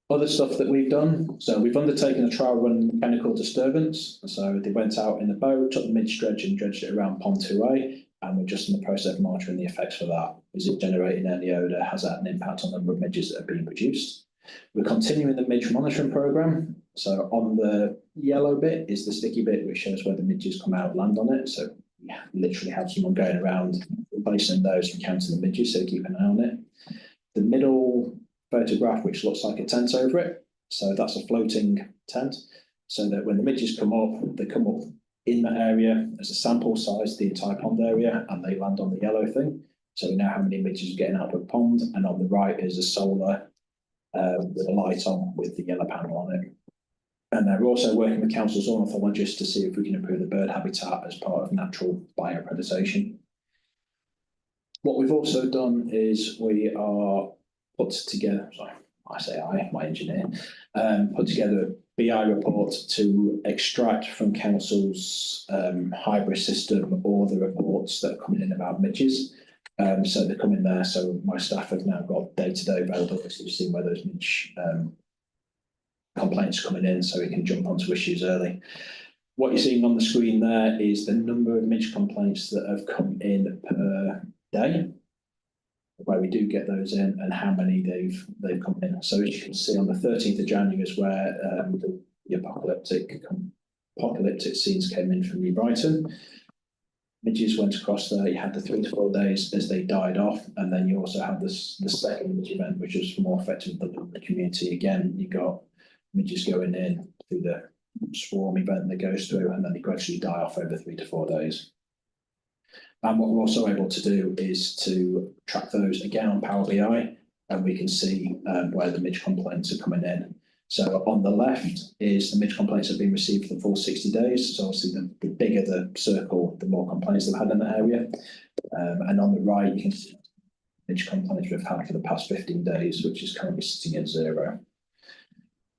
L: Other stuff that we've done, so we've undertaken a trial run mechanical disturbance. So they went out in a boat, took the midge dredge and dredged it around Pond 2A, and we're just in the process of monitoring the effects for that. Is it generating any odour? Has that an impact on the number of midges that are being produced? We're continuing the midge monitoring programme. So on the yellow bit is the sticky bit, which shows where the midges come out, land on it. So we literally have someone going around replacing those and counting the midges, so keep an eye on it. The middle photograph, which looks like a tent over it. So that's a floating tent. So that when the midges come up, they come up in that area as a sample size, the entire pond area, and they land on the yellow thing. So we know how many midges are getting out of the pond. And on the right is a solar with a light on with the yellow panel on it. And we're also working with council's ornithologists to see if we can improve the bird habitat as part of natural biopredation. What we've also done is we are put together, sorry, I say I, my engineer, put together a BI report to extract from council's hybrid system all the reports that are coming in about midges. So they come in there, so my staff have now got day-to-day availability to see where those midge complaints are coming in, so we can jump onto issues early. What you're seeing on the screen there is the number of midge complaints that have come in per day, where we do get those in, and how many they've come in. So as you can see, on the 13th of January is where the apocalyptic scenes came in from New Brighton. Midges went across there. You had the 3 to 4 days as they died off, and then you also had the second midge event, which was more effective than the community. Again, you got midges going in through the swarm event that goes through, and then they gradually die off over 3 to 4 days. And what we're also able to do is to track those again on Power BI, and we can see where the midge complaints are coming in. So on the left is the midge complaints have been received for the full 60 days. So obviously the bigger the circle, the more complaints they've had in that area. And on the right, you can see midge complaints we've had for the past 15 days, which is currently sitting at 0.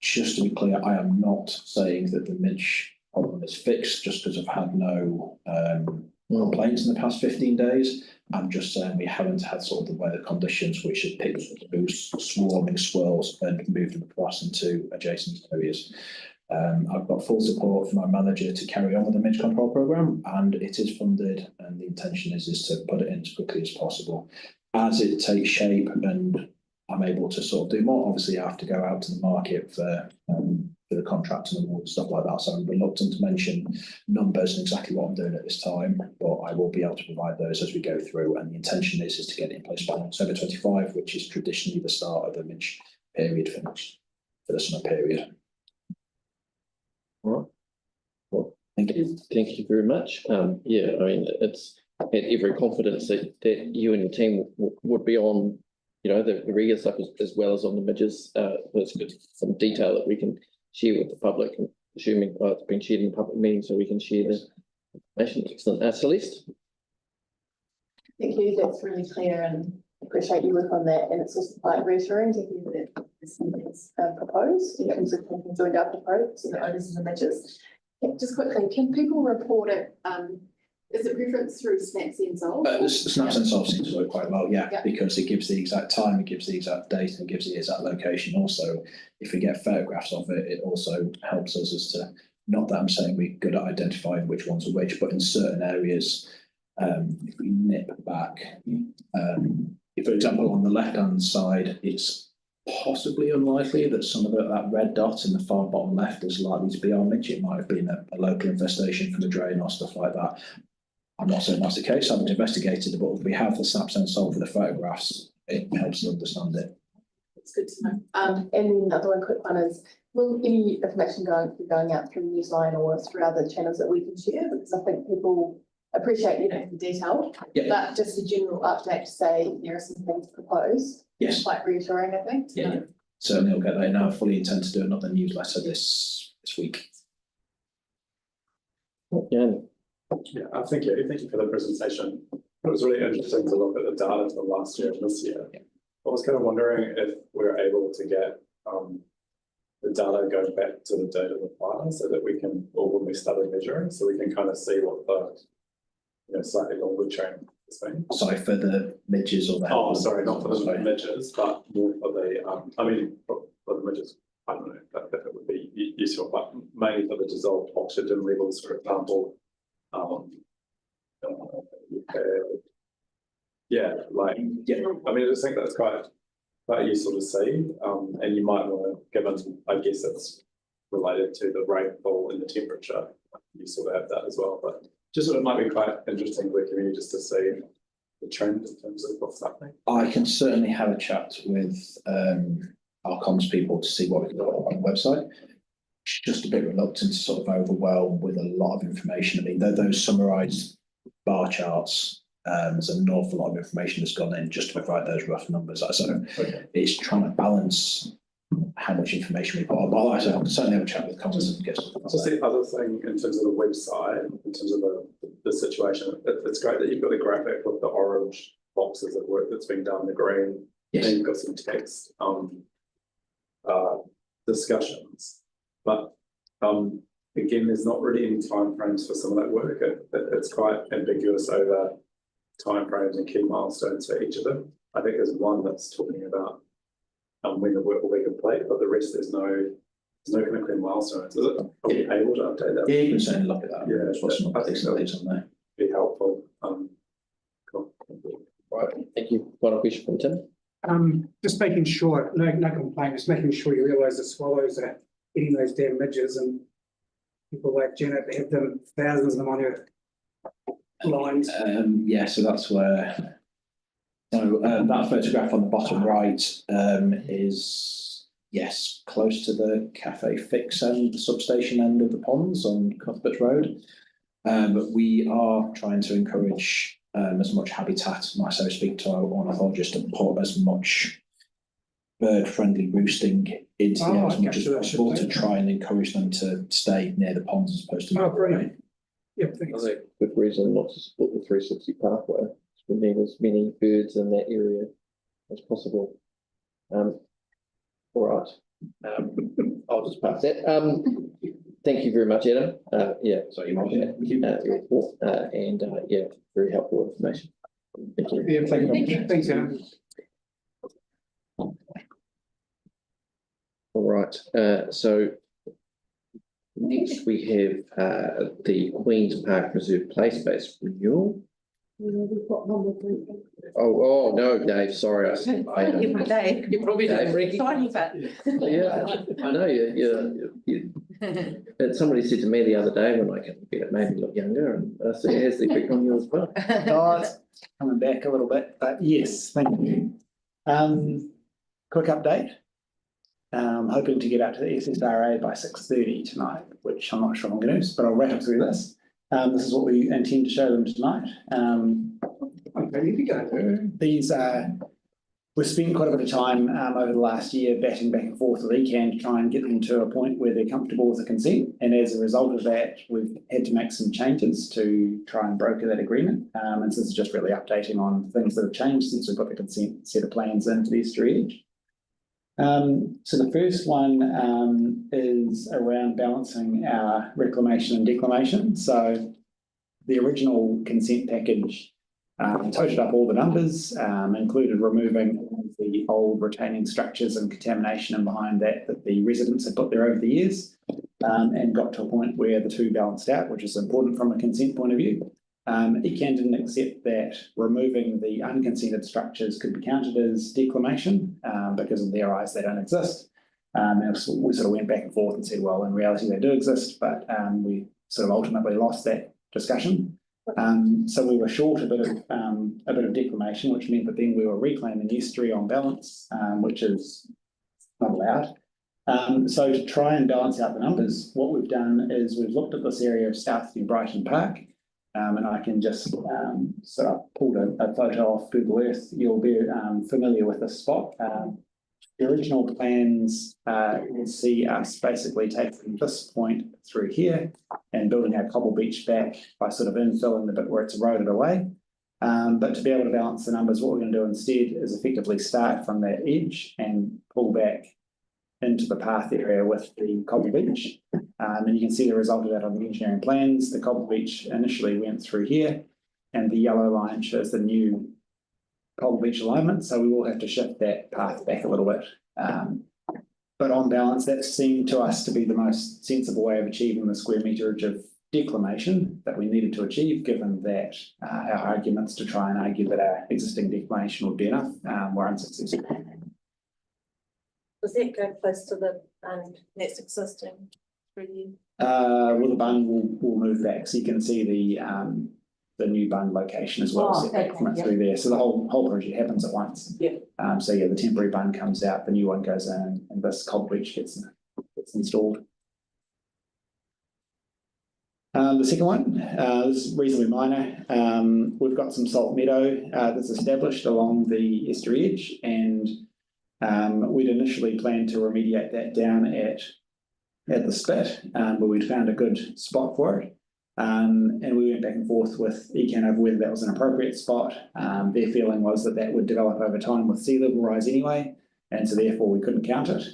L: Just to be clear, I am not saying that the midge problem is fixed just because I've had no complaints in the past 15 days. I'm just saying we haven't had sort of the weather conditions which have picked up those swarming swirls and moved them across into adjacent areas. I've got full support from my manager to carry on with the midge control programme, and it is funded, and the intention is to put it in as quickly as possible. As it takes shape and I'm able to sort of do more, obviously I have to go out to the market for the contract and award, stuff like that. So I'm reluctant to mention numbers and exactly what I'm doing at this time, but I will be able to provide those as we go through. And the intention is to get it in place by October 25, which is traditionally the start of the midge period for the summer period.
A: All right. Well,
L: Thank you.
A: thank you very much. Yeah, I mean, it's had every confidence that you and your team would be on, you know, the regular stuff as well as on the midges. There's good some detail that we can share with the public, and assuming it's been shared in public meetings, so we can share the information. Excellent. Celeste?
C: Thank you, that's really clear and appreciate your work on that. And it's also quite reassuring to hear that something's proposed in terms of taking joint up approach to the owners and the midges. Just quickly, can people report it? Is it preference through Snaps and Solve?
L: The Snaps and Solve seems to work quite well, yeah, because it gives the exact time, it gives the exact date, and it gives the exact location. Also, if we get photographs of it, it also helps us as to, not that I'm saying we're good at identifying which ones are which, but in certain areas, if we nip back, if, for example, on the left-hand side, it's possibly unlikely that some of that red dot in the far bottom left is likely to be our midge. It might have been a local infestation from a drain or stuff like that. I'm not saying that's the case, I haven't investigated it, but if we have the Snaps and Solve for the photographs, it helps us understand it.
C: It's good to know. And another one quick one is, will any information going out through Newsline or through other channels that we can share? Because I think people appreciate, you know, the detail, but just a general update to say there are some things proposed.
L: Yes.
C: Quite reassuring, I think.
L: Yeah. Certainly I'll get that in. I fully intend to do another newsletter this week.
A: Yeah.
J: Yeah, thank you for the presentation. It was really interesting to look at the data from last year and this year. I was kind of wondering if we're able to get the data going back to the date of the fire, so that we can, or when we started measuring, so we can kind of see what the, you know, slightly longer trend has been.
L: Sorry, for the midges or the...
J: Oh, sorry, not for the midges, but more for the, I mean, for the midges, I don't know if it would be useful, but mainly for the dissolved oxygen levels, for example. Yeah, like, yeah, I mean, I just think that's quite useful to see, and you might want to, given, I guess it's related to the rainfall and the temperature, you sort of have that as well, but just sort of might be quite interesting for the community just to see the trend in terms of what's happening.
L: I can certainly have a chat with our comms people to see what we can do on the website. Just a bit reluctant to sort of overwhelm with a lot of information. I mean, those summarised bar charts, there's an awful lot of information that's gone in just to provide those rough numbers. So it's trying to balance how much information we put on. But like I said, I'll certainly have a chat with comms and get something.
J: Just the other thing in terms of the website, in terms of the situation, it's great that you've got a graphic with the orange boxes of work that's been done, the green,
L: yes.
J: And you've got some text discussions. But again, there's not really any timeframes for some of that work. It's quite ambiguous over timeframes and key milestones for each of them. I think there's one that's talking about when the work will be complete, but the rest there's no kind of clear milestones. Is it? Are we able to update that?
L: Yeah, you can certainly look at that.
J: Yeah,
L: that's what's not on there.
J: Be helpful. Cool.
A: Right, thank you. Final question from Tim.
M: Just making sure, no complaint, just making sure you realise the swallows are eating those damn midges, and people like Janet have them, thousands of them on your lines.
L: Yeah, so that's where. So that photograph on the bottom right is, yes, close to the Cafe Fix end, the substation end of the ponds on Cuthbert Road. But we are trying to encourage as much habitat, might so speak to our ornithologist, and put as much bird-friendly roosting into the area as much as possible to try and encourage them to stay near the ponds as opposed to.
M: Oh, brilliant. Yeah,
A: I
M: thanks.
A: think good reason not to support the 360 pathway. We need as many birds in that area as possible. All right. I'll just pass that. Thank you very much, Adam. Yeah, so you mentioned that your report, and yeah, very helpful information. Thank you.
M: Yeah, thank you. Thanks, Adam.
A: All right. So next we have the Queen's Park Reserve Play Space renewal. Oh no, Dave. Sorry,
F: Dave,
A: you probably
F: Dave,
A: Yeah, I know you. And somebody said to me the other day when I came to bed, it made me look younger, and so it has the effect on you as well.
N: Oh, it's coming back a little bit, but yes, thank you. Quick update. Hoping to get up to the SSRA by 6:30 tonight, which I'm not sure I'm going to do, but I'll rattle through this. This is what we intend to show them tonight. These we've spent quite a bit of time over the last year batting back and forth with ECAN to try and get them to a point where they're comfortable with the consent. And as a result of that, we've had to make some changes to try and broker that agreement. And so this is just really updating on things that have changed since we put the consent set of plans into the estuary edge. So the first one is around balancing our reclamation and declamation. So the original consent package totaled up all the numbers, included removing the old retaining structures and contamination and behind that the residents had put there over the years, and got to a point where the two balanced out, which is important from a consent point of view. ECAN didn't accept that removing the unconsented structures could be counted as declamation, because in their eyes they don't exist. And so we sort of went back and forth and said, well, in reality they do exist, but we sort of ultimately lost that discussion. So we were short a bit of declamation, which meant that then we were reclaiming the estuary on balance, which is not allowed. So to try and balance out the numbers, what we've done is we've looked at this area of South New Brighton Park. And I can just sort of pulled a photo off Google Earth. You'll be familiar with this spot. The original plans will see us basically taking this point through here and building our cobble beach back by sort of infilling the bit where it's eroded away. But to be able to balance the numbers, what we're going to do instead is effectively start from that edge and pull back into the path area with the cobble beach. And you can see the result of that on the engineering plans. The cobble beach initially went through here, and the yellow line shows the new cobble beach alignment. So we will have to shift that path back a little bit. But on balance, that seemed to us to be the most sensible way of achieving the square meterage of declamation that we needed to achieve, given that our arguments to try and argue that our existing declamation would be enough were unsuccessful.
F: Does that go close to the bund that's existing through you?
N: Well, the bund will move back, so you can see the new bund location as well, set back from it through there. So the whole project happens at once.
F: Yeah.
N: So yeah, the temporary bund comes out, the new one goes in, and this cobble beach gets installed. The second one is reasonably minor. We've got some salt meadow that's established along the estuary edge, and we'd initially planned to remediate that down at the spit, but we'd found a good spot for it. And we went back and forth with ECAN over whether that was an appropriate spot. Their feeling was that that would develop over time with sea level rise anyway, and so therefore we couldn't count it.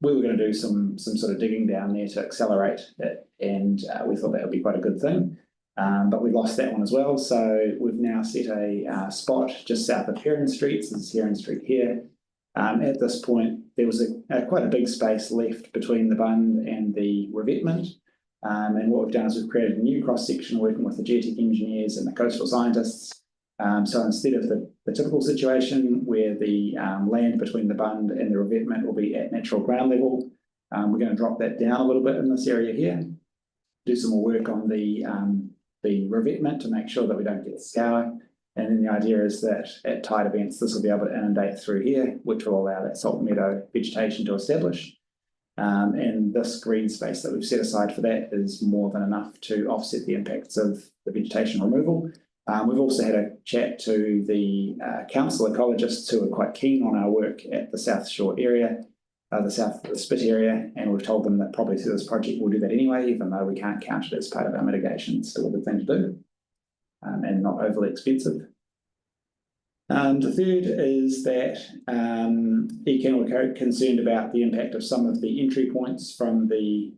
N: We were going to do some sort of digging down there to accelerate it, and we thought that would be quite a good thing. But we lost that one as well. So we've now set a spot just south of Heron Street. So this is Heron Street here. At this point, there was quite a big space left between the bund and the revetment. And what we've done is we've created a new cross-section working with the geotech engineers and the coastal scientists. So instead of the typical situation where the land between the bund and the revetment will be at natural ground level, we're going to drop that down a little bit in this area here, do some more work on the revetment to make sure that we don't get scour. And then the idea is that at tide events, this will be able to inundate through here, which will allow that salt meadow vegetation to establish. And this green space that we've set aside for that is more than enough to offset the impacts of the vegetation removal. We've also had a chat to the council ecologists who are quite keen on our work at the South Shore area, the South Spit area, and we've told them that probably through this project we'll do that anyway, even though we can't count it as part of our mitigation. It's still a good thing to do, and not overly expensive. The third is that ECAN were concerned about the impact of some of the entry points from the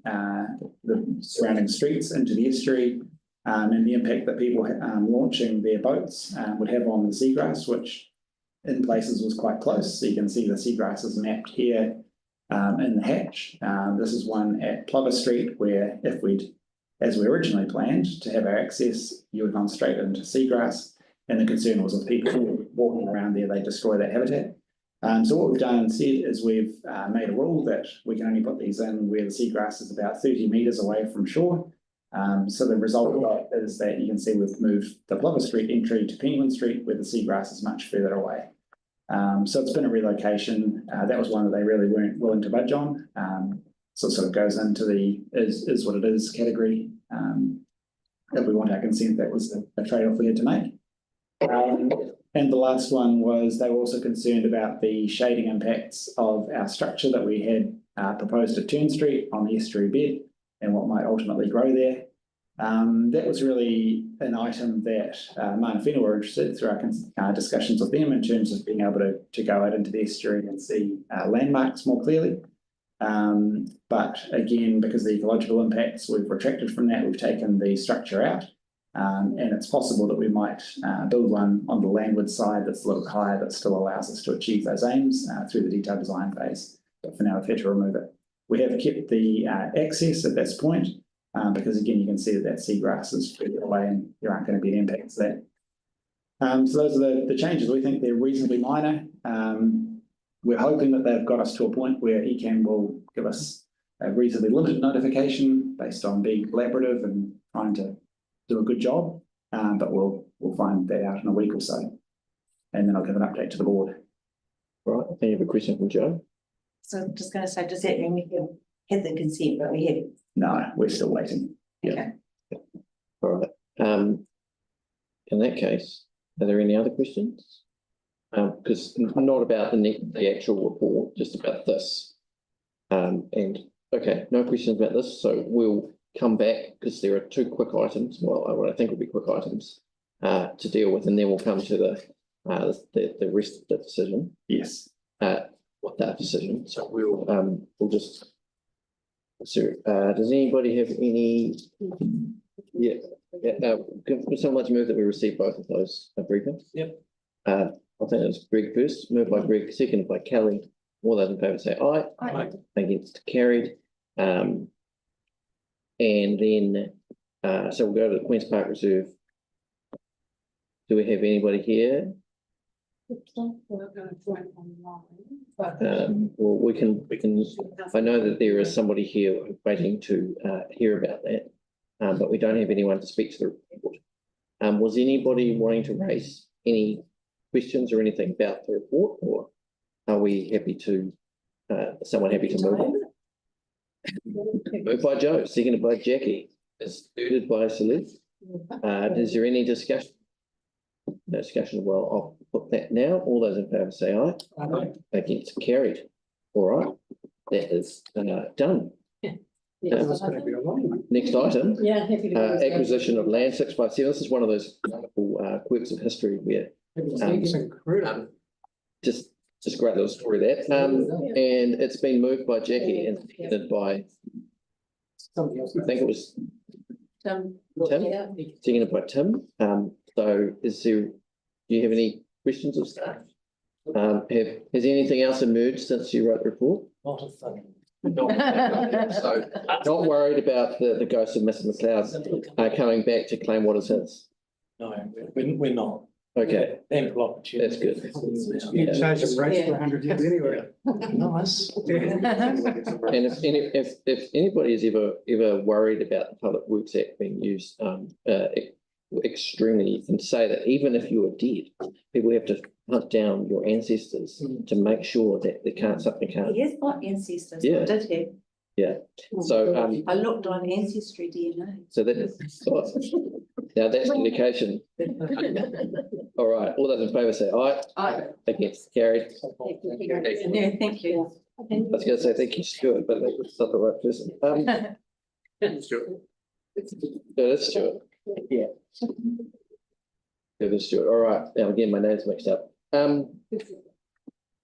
N: surrounding streets into the estuary, and the impact that people launching their boats would have on the seagrass, which in places was quite close. So you can see the seagrass is mapped here in the hatch. This is one at Plover Street where if we'd, as we originally planned, to have our access, you would have gone straight into seagrass. And the concern was if people walking around there, they destroy that habitat. So what we've done instead is we've made a rule that we can only put these in where the seagrass is about 30 metres away from shore. So the result of that is that you can see we've moved the Plover Street entry to Penguin Street where the seagrass is much further away. So it's been a relocation. That was one that they really weren't willing to budge on. So it sort of goes into the is what it is category. If we want our consent, that was a trade-off we had to make. And the last one was they were also concerned about the shading impacts of our structure that we had proposed at Turn Street on the estuary bed and what might ultimately grow there. That was really an item that Mana Whenua were interested through our discussions with them in terms of being able to go out into the estuary and see landmarks more clearly. But again, because of the ecological impacts, we've retracted from that. We've taken the structure out. And it's possible that we might build one on the landward side that's a little higher that still allows us to achieve those aims through the detailed design phase. But for now, we've had to remove it. We have kept the access at this point because, again, you can see that seagrass is further away and there aren't going to be impacts there. So those are the changes. We think they're reasonably minor. We're hoping that they've got us to a point where ECAN will give us a reasonably limited notification based on being collaborative and trying to do a good job, but we'll find that out in a week or so, and then I'll give an update to the board.
A: All right, I think you have a question from Joe.
F: So I'm just going to say, does that mean we have had the consent, but we haven't?
N: No, we're still waiting.
F: Okay.
A: All right. In that case, are there any other questions? Because not about the actual report, just about this. And okay, no questions about this, so we'll come back because there are two quick items. Well, what I think will be quick items to deal with, and then we'll come to the rest of the decision.
N: Yes.
A: What that decision. So we'll just. So does anybody have any? Yeah. Would someone like to move that we receive both of those briefings?
G: Yep.
A: I think it's Greg first. Moved by Greg, seconded by Kelly. All those in favour say aye.
F: Aye.
A: Against carried. And then, so we'll go to the Queen's Park Reserve. Do we have anybody here? Well, we can, I know that there is somebody here waiting to hear about that, but we don't have anyone to speak to the report. Was anybody wanting to raise any questions or anything about the report, or are we happy to, someone happy to move on? Moved by Joe, seconded by Jackie, thirded by Celeste. Is there any discussion? No discussion. Well, I'll put that now. All those in favour say aye. Aye. Against carried. All right, that is done.
M: That's going to be a long one.
A: Next item.
I: Yeah, happy to.
A: Acquisition of land 657. This is one of those wonderful quirks of history where
M: It's incredible.
A: just great little story that. And it's been moved by Jackie and seconded by,
M: Somebody else.
A: I think it was
F: Tim.
A: Tim,
F: Yeah.
A: seconded by Tim. So do you have any questions of staff? Has anything else emerged since you wrote the report?
G: Not a thing.
A: So not worried about the ghost of Mr. McLeod coming back to claim what is his.
G: No, we're not.
A: Okay,
G: Ample opportunity.
A: that's good.
M: You charge them rates for 100 years anyway.
G: Nice.
A: And if anybody is ever worried about the Public Works Act being used extremely, you can say that even if you are dead, people have to hunt down your ancestors to make sure that something can't.
F: He has got ancestors.
A: Yeah.
F: Did he?
A: Yeah. So
F: I looked on Ancestry DNA.
A: so that is Now that's dedication. All right, all those in favour say aye.
F: Aye.
A: Against, carried.
F: No, thank you.
A: I was going to say thank you, Stuart, but that's not the right person. It is Stuart. Yeah. It is Stuart. All right. Now again, my name's mixed up.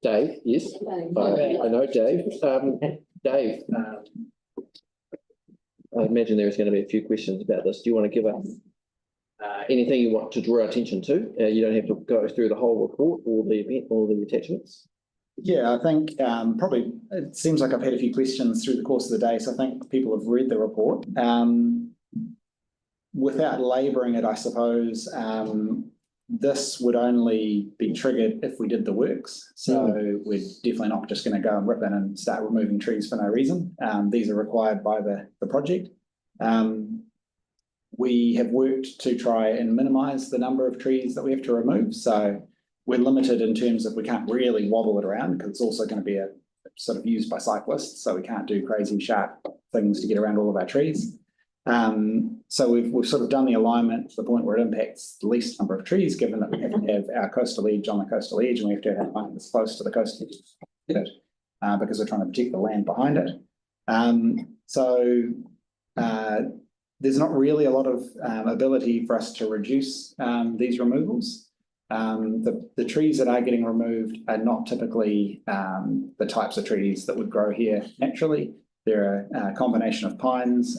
A: Dave, yes. I know Dave. Dave. I imagine there is going to be a few questions about this. Do you want to give us anything you want to draw our attention to? You don't have to go through the whole report or the event or the attachments.
N: Yeah, I think probably it seems like I've had a few questions through the course of the day, so I think people have read the report. Without labouring it, I suppose, this would only be triggered if we did the works. So we're definitely not just going to go and rip in and start removing trees for no reason. These are required by the project. We have worked to try and minimise the number of trees that we have to remove. So we're limited in terms of we can't really wobble it around because it's also going to be a sort of used by cyclists. So we can't do crazy sharp things to get around all of our trees. So we've sort of done the alignment to the point where it impacts the least number of trees, given that we have to have our coastal edge on the coastal edge, and we have to have one that's close to the coastal edge, because we're trying to protect the land behind it. There's not really a lot of ability for us to reduce these removals. The trees that are getting removed are not typically the types of trees that would grow here naturally. They're a combination of pines,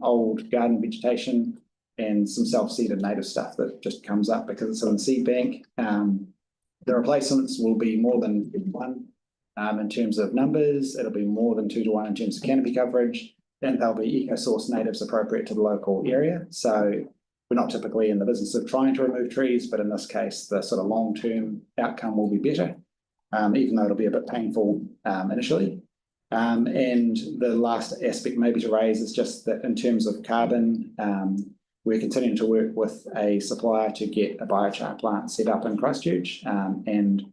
N: old garden vegetation, and some self-seeded native stuff that just comes up because it's on the seed bank. The replacements will be more than 1 in terms of numbers. It'll be more than 2 to 1 in terms of canopy coverage, and they'll be eco-source natives appropriate to the local area. So we're not typically in the business of trying to remove trees, but in this case, the sort of long-term outcome will be better, even though it'll be a bit painful initially. And the last aspect maybe to raise is just that in terms of carbon, we're continuing to work with a supplier to get a biochar plant set up in Christchurch, and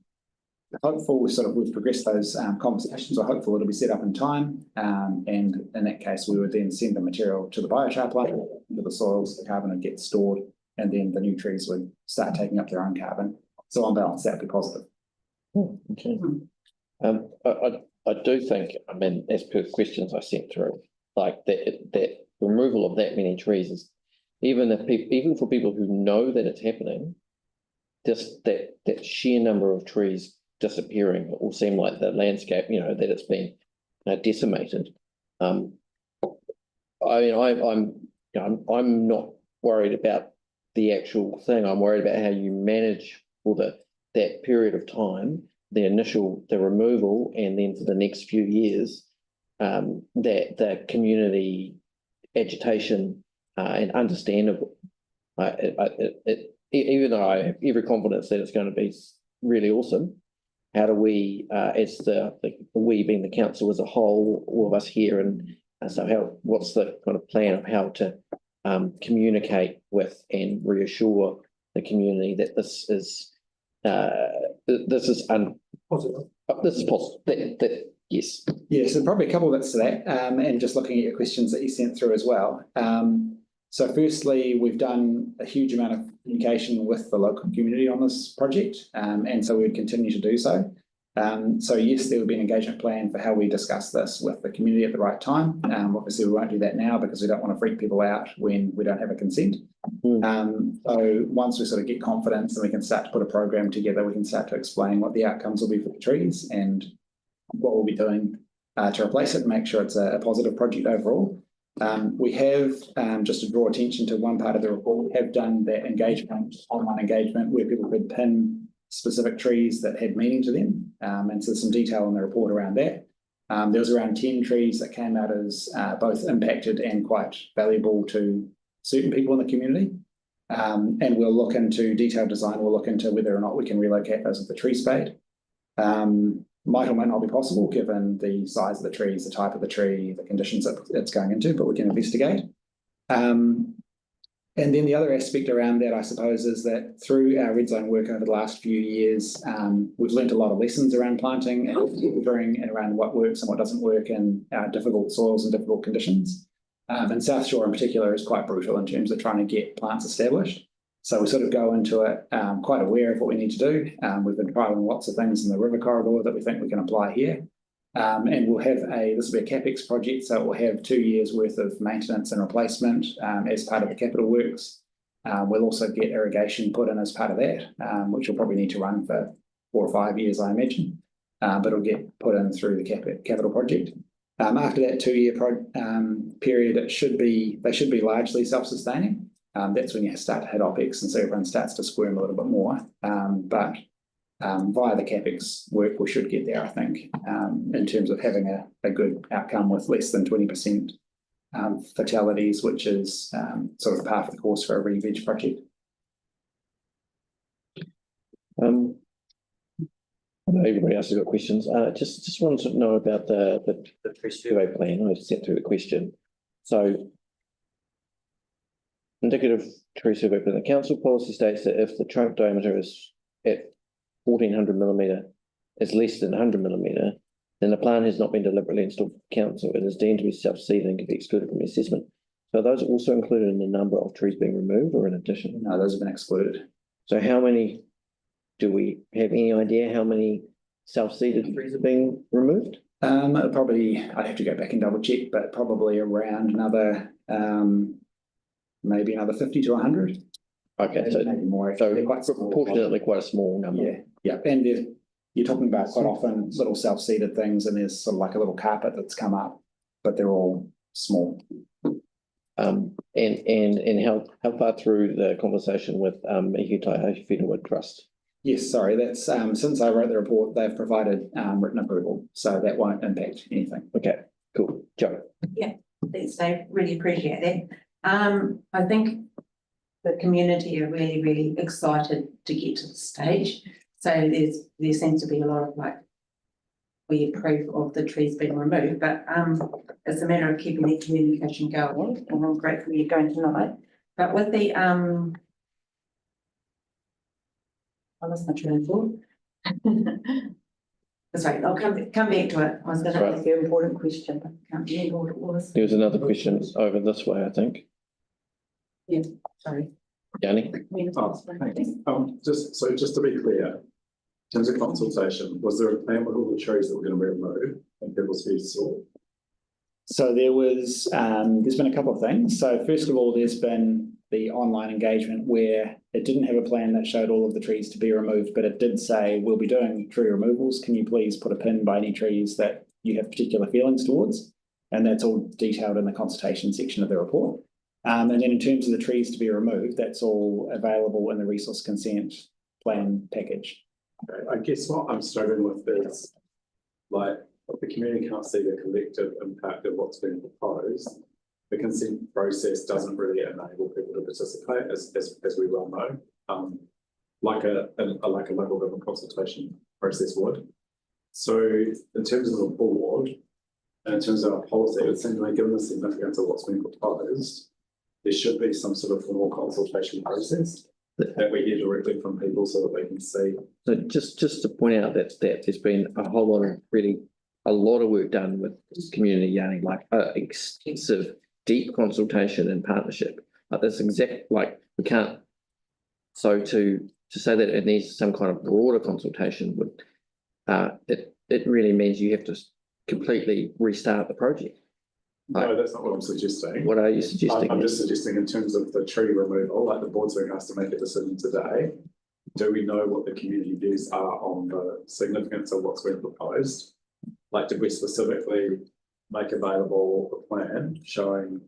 N: hopeful we've progressed those conversations. We're hopeful it'll be set up in time, and in that case we would then send the material to the biochar plant into the soils. The carbon would get stored, and then the new trees would start taking up their own carbon. So on balance, that would be positive.
A: Okay. I do think, I mean, as per questions I sent through, like that removal of that many trees is, even for people who know that it's happening, just that sheer number of trees disappearing will seem like the landscape, that it's been decimated. I mean, I'm not worried about the actual thing. I'm worried about how you manage for that period of time, the removal, and then for the next few years, that the community agitation and understandable. Even though I have every confidence that it's going to be really awesome, how do we, as we being the council as a whole, all of us here, and so what's the kind of plan of how to communicate with and reassure the community that this is
M: Positive.
A: This is positive. Yes.
N: Yeah, so probably a couple of bits to that, and just looking at your questions that you sent through as well. So firstly, we've done a huge amount of communication with the local community on this project, and so we would continue to do so. So yes, there would be an engagement plan for how we discuss this with the community at the right time. Obviously, we won't do that now because we don't want to freak people out when we don't have a consent. So once we sort of get confidence and we can start to put a program together, we can start to explain what the outcomes will be for the trees and what we'll be doing to replace it and make sure it's a positive project overall. We have, just to draw attention to one part of the report, we have done that engagement, online engagement, where people could pin specific trees that had meaning to them. And so there's some detail in the report around that. There was around 10 trees that came out as both impacted and quite valuable to certain people in the community. And we'll look into detailed design. We'll look into whether or not we can relocate those with the tree spade. Might or might not be possible given the size of the trees, the type of the tree, the conditions that it's going into, but we can investigate. And then the other aspect around that, I suppose, is that through our red zone work over the last few years, we've learned a lot of lessons around planting and filtering and around what works and what doesn't work in difficult soils and difficult conditions. And South Shore in particular is quite brutal in terms of trying to get plants established. So we sort of go into it quite aware of what we need to do. We've been trialing lots of things in the river corridor that we think we can apply here. And we'll have this will be a CapEx project, so we'll have 2 years worth of maintenance and replacement as part of the capital works. We'll also get irrigation put in as part of that, which will probably need to run for 4 or 5 years, I imagine. But it'll get put in through the capital project. After that 2-year period, they should be largely self-sustaining. That's when you start to hit OPEX, and so everyone starts to squirm a little bit more. But via the CapEx work, we should get there, I think, in terms of having a good outcome with less than 20% fatalities, which is sort of par for the course for a re-veg project.
A: I know everybody else has got questions. Just wanted to know about the tree survey plan. I sent through the question. So, indicative tree survey plan. The council policy states that if the trunk diameter is at 1400 millimetre, is less than 100 millimetre, then the plan has not been deliberately installed by the council. It is deemed to be self-seeding and can be excluded from the assessment. So, are those also included in the number of trees being removed, or in addition?
N: No, those have been excluded.
A: So, how many? Do we have any idea how many self-seeded trees are being removed?
N: Probably, I'd have to go back and double check, but probably around another, maybe another 50 to 100.
A: Okay, so
N: maybe more.
A: So
N: quite
A: proportionately quite a small number.
N: Yeah, and you're talking about quite often little self-seeded things, and there's sort of like a little carpet that's come up, but they're all small.
A: And how far through the conversation with Waitai Coastal-Burwood-Linwood Trust?
N: Yes, sorry, that's since I wrote the report, they've provided written approval, so that won't impact anything.
A: Okay, cool. Joe.
F: Yeah, thanks, Dave. Really appreciate that. I think the community are really, really excited to get to the stage. So there seems to be a lot of we approve of the trees being removed, but it's a matter of keeping the communication going, and I'm grateful you're going tonight. But with the I lost my train of thought. That's right, I'll come back to it. I was going to ask you an important question, but I can't remember what it was.
A: There was another question over this way, I think.
F: Yeah, sorry.
A: Yanni?
J: Just to be clear, in terms of consultation, was there a plan with all the trees that were going to be removed and people's views sought?
N: So there's been a couple of things. So first of all, there's been the online engagement where it didn't have a plan that showed all of the trees to be removed, but it did say, we'll be doing tree removals. Can you please put a pin by any trees that you have particular feelings towards? And that's all detailed in the consultation section of the report. And then in terms of the trees to be removed, that's all available in the resource consent plan package.
J: Okay, I guess what I'm struggling with is the community can't see the collective impact of what's been proposed. The consent process doesn't really enable people to participate, as we well know, like a local government consultation process would. So in terms of the board, and in terms of our policy, it would seem to me, given the significance of what's been proposed, there should be some sort of formal consultation process that we hear directly from people so that they can see.
A: So just to point out that there's been a whole lot of work done with this community, Yanni, extensive, deep consultation and partnership. That's we can't. So to say that it needs some kind of broader consultation would, it really means you have to completely restart the project.
J: No, that's not what I'm suggesting.
A: What are you suggesting?
J: I'm just suggesting in terms of the tree removal, the board's being asked to make a decision today. Do we know what the community views are on the significance of what's been proposed? Did we specifically make available a plan showing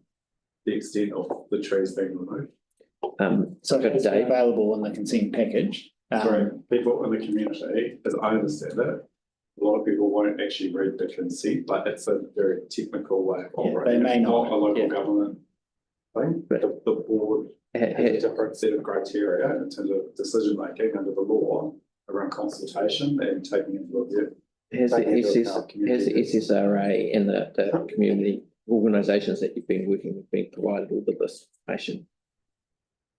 J: the extent of the trees being removed?
N: So it's available in the consent package.
J: Sorry, people in the community, as I understand it, a lot of people won't actually read the consent, it's a very technical way of operating.
N: They may not.
J: A local government thing. The board has a different set of criteria in terms of decision making under the law around consultation and taking into account.
A: Has the SSRA and the community organisations that you've been working with been provided all of this information?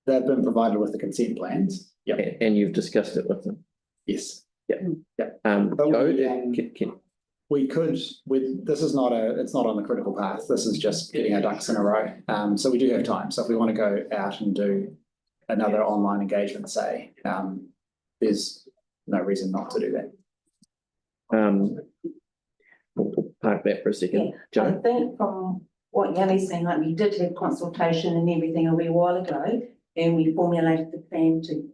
N: They've been provided with the consent plans.
A: And you've discussed it with them?
N: Yes.
A: Yeah. Joe,
N: We could, this is not it's not on the critical path. This is just getting our ducks in a row. So we do have time. So if we want to go out and do another online engagement, say, there's no reason not to do that.
A: We'll park that for a second.
F: Yeah, I
A: Joe?
F: think from what Yanni's saying, like we did have consultation and everything a wee while ago, and we formulated the plan to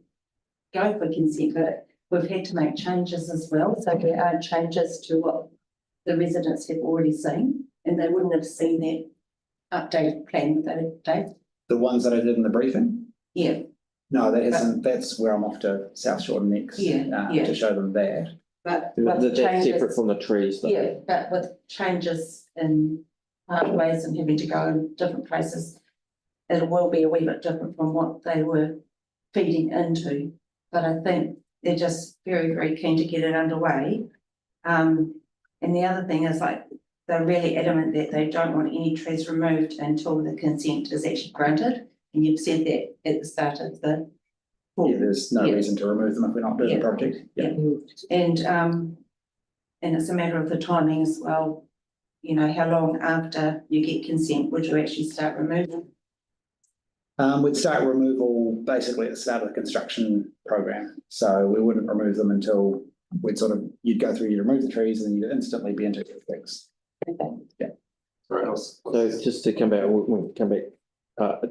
F: go for consent, but we've had to make changes as well. So there are changes to what the residents have already seen, and they wouldn't have seen that updated plan with that date.
N: The ones that I did in the briefing?
F: Yeah,
N: No, that isn't, that's where I'm off to South Shore next,
F: Yeah,
N: to show them that.
F: but
A: That's
F: with
A: separate
F: changes,
A: from the trees, though.
F: yeah, but with changes in pathways and having to go in different places, it will be a wee bit different from what they were feeding into. But I think they're just very, very keen to get it underway. And the other thing is, like, they're really adamant that they don't want any trees removed until the consent is actually granted. And you've said that at the start of the.
N: Yeah, there's no reason to remove them if we're not doing the project.
F: Yeah. And it's a matter of the timing as well. You know, how long after you get consent would you actually start removing?
N: We'd start removal basically at the start of the construction program. So we wouldn't remove them until you'd go through, you'd remove the trees and then you'd instantly be into the fix.
F: Okay.
N: Yeah.
J: Right, else?
A: So just to come back, we'll come back,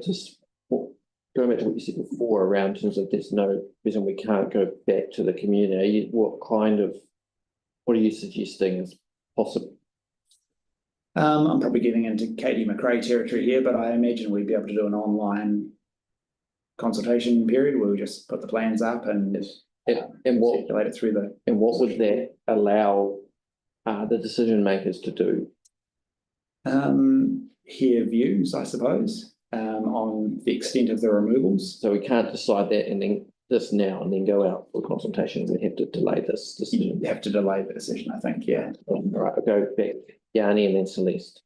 A: just going back to what you said before around terms of there's no reason we can't go back to the community. What are you suggesting is possible?
N: I'm probably getting into Katie McRae territory here, but I imagine we'd be able to do an online consultation period where we just put the plans up and
A: what
N: circulate it through the.
A: And what would that allow the decision makers to do?
N: Hear views, I suppose, on the extent of the removals.
A: So we can't decide that and then this now and then go out for consultation. We'd have to delay this decision.
N: You have to delay the decision, I think, yeah.
A: All right, I'll go back. Yanni and then Celeste.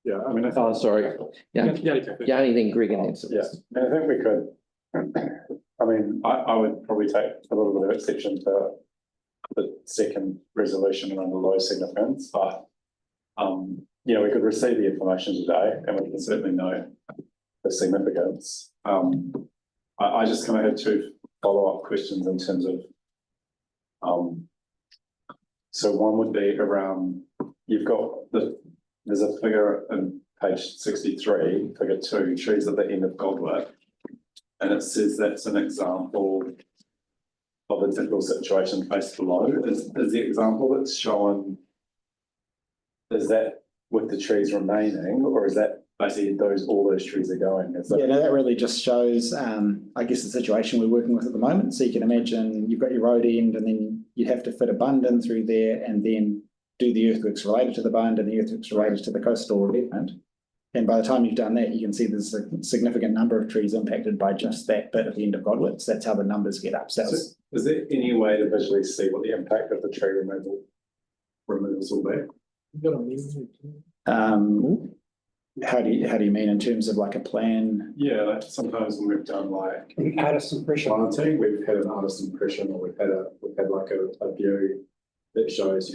J: Yeah, I mean, I
A: Oh, sorry. Yanni, then Greg and then Celeste.
J: Yeah, I think we could. I mean, I would probably take a little bit of exception to the second resolution around the low significance, but we could receive the information today and we can certainly know the significance. I just kind of had two follow-up questions in terms of so one would be around, you've got there's a figure in page 63, figure 2, trees at the end of Godwick. And it says that's an example of a difficult situation faced below. Is the example that's shown, is that with the trees remaining, or is that basically all those trees are going?
N: Yeah, no, that really just shows, I guess, the situation we're working with at the moment. So you can imagine you've got your road end and then you'd have to fit a bund in through there and then do the earthworks related to the bund and the earthworks related to the coastal revetment. And by the time you've done that, you can see there's a significant number of trees impacted by just that bit at the end of Godwick. So that's how the numbers get up. So
J: is there any way to visually see what the impact of the tree removals will be?
N: How do you mean in terms of like a plan?
J: Yeah, like sometimes when we've done like
M: artist impression,
J: planting, we've had an artist impression, or we've had like a view that shows,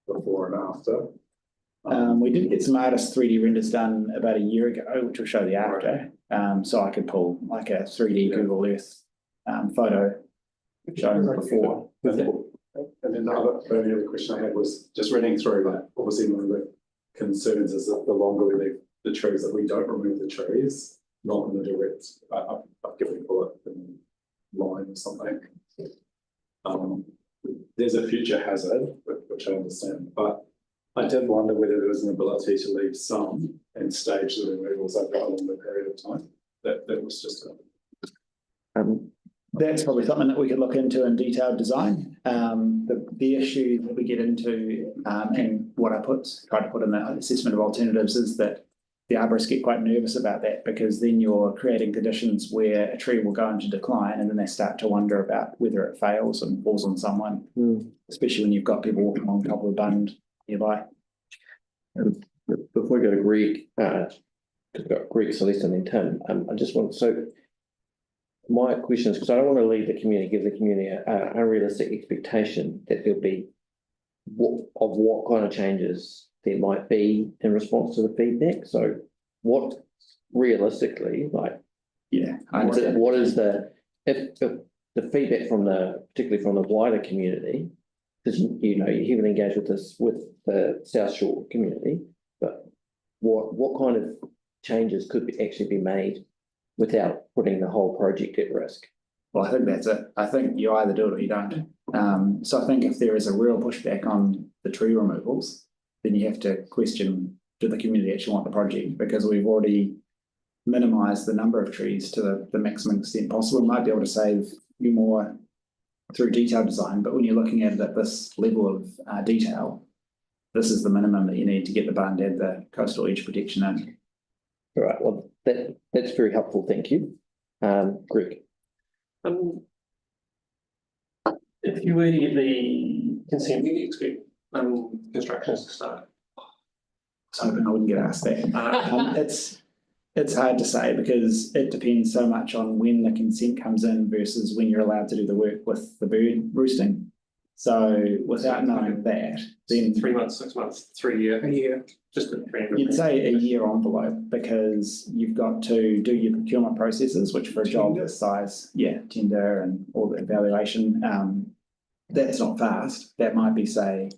J: before and after.
N: We did get some artist 3D renders done about a year ago, which will show the after. So I could pull like a 3D Google Earth photo showing before.
J: And then the other question I had was just reading through, like, obviously one of the concerns is that the longer we leave the trees, that we don't remove the trees, not in the direct, I've given it in line or something. There's a future hazard, which I understand, but I did wonder whether there was an ability to leave some and stage the removals over a longer period of time. That was just
N: That's probably something that we could look into in detailed design. The issue that we get into, and what I tried to put in the assessment of alternatives, is that the arborists get quite nervous about that, because then you're creating conditions where a tree will go into decline and then they start to wonder about whether it fails and falls on someone, especially when you've got people walking on top of a bund nearby.
A: Before we go to Greg, we've got Greg, Celeste and then Tim, I just want, so my question is, because I don't want to leave the community, give the community an unrealistic expectation that there'll be what kind of changes there might be in response to the feedback. So what realistically, like,
N: Yeah, I understand.
A: what is if the feedback from particularly from the wider community, because you know, you heavily engage with the South Shore community, but what kind of changes could actually be made without putting the whole project at risk?
N: Well, I think that's it. I think you either do it or you don't. So I think if there is a real pushback on the tree removals, then you have to question, do the community actually want the project? Because we've already minimised the number of trees to the maximum extent possible. We might be able to save you more through detailed design, but when you're looking at it at this level of detail, this is the minimum that you need to get the barn dead, the coastal edge protection in.
A: All right, well, that's very helpful, thank you. Greg.
O: If you were to get the consent, when do you expect constructions to start?
N: I was hoping I wouldn't get asked that. It's hard to say because it depends so much on when the consent comes in versus when you're allowed to do the work with the bird roosting. So without knowing that, then
O: 3 months, 6 months, 3 year.
M: A year.
O: Just a
N: you'd say a year envelope because you've got to do your procurement processes, which for a job this size, tender and all the evaluation, that's not fast. That might be, say,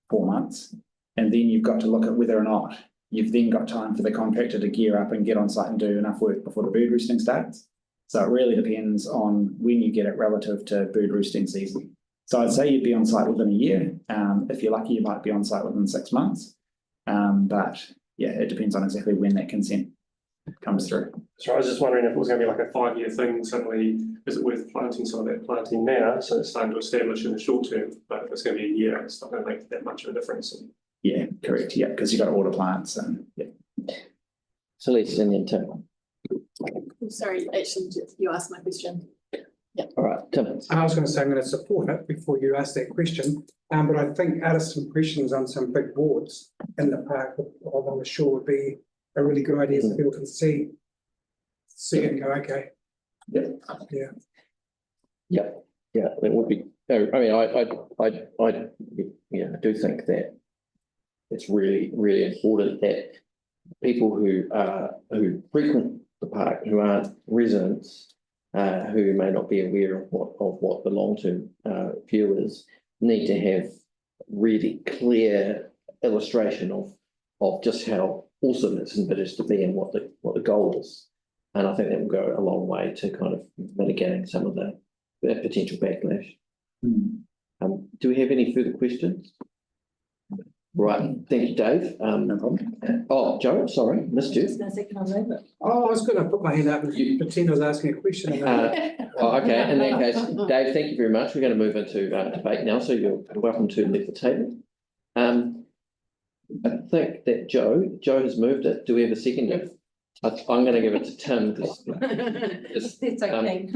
N: 4 months. And then you've got to look at whether or not you've then got time for the contractor to gear up and get on site and do enough work before the bird roosting starts. So it really depends on when you get it relative to bird roosting season. So I'd say you'd be on site within a year. If you're lucky, you might be on site within 6 months. But yeah, it depends on exactly when that consent comes through.
O: So I was just wondering if it was going to be like a 5-year thing, suddenly is it worth planting some of that planting now? So it's starting to establish in the short term, but if it's going to be a year, it's not going to make that much of a difference.
N: Yeah, correct. Yeah, because you've got to order plants and yeah.
A: Celeste and then Tim.
C: Sorry, actually, you asked my question. Yeah.
A: All right, Tim.
M: I was going to say I'm going to support it before you ask that question. But I think out of some questions on some big boards in the park along the shore would be a really good idea so people can see it and go, okay.
N: Yeah.
A: That would be. I mean, I do think that it's really, really important that people who frequent the park, who aren't residents, who may not be aware of what the long-term view is, need to have really clear illustration of just how awesome it's envisaged to be and what the goal is. And I think that will go a long way to kind of mitigating some of the potential backlash. Do we have any further questions? Right, thank you, Dave.
N: No problem.
A: Oh, Joe, sorry, missed you.
M: Oh, I was going to put my hand up and pretend I was asking a question.
A: Okay, in that case, Dave, thank you very much. We're going to move into debate now, so you're welcome to leave the table. I think that Joe has moved it. Do we have a second? I'm going to give it to Tim.
F: It's okay.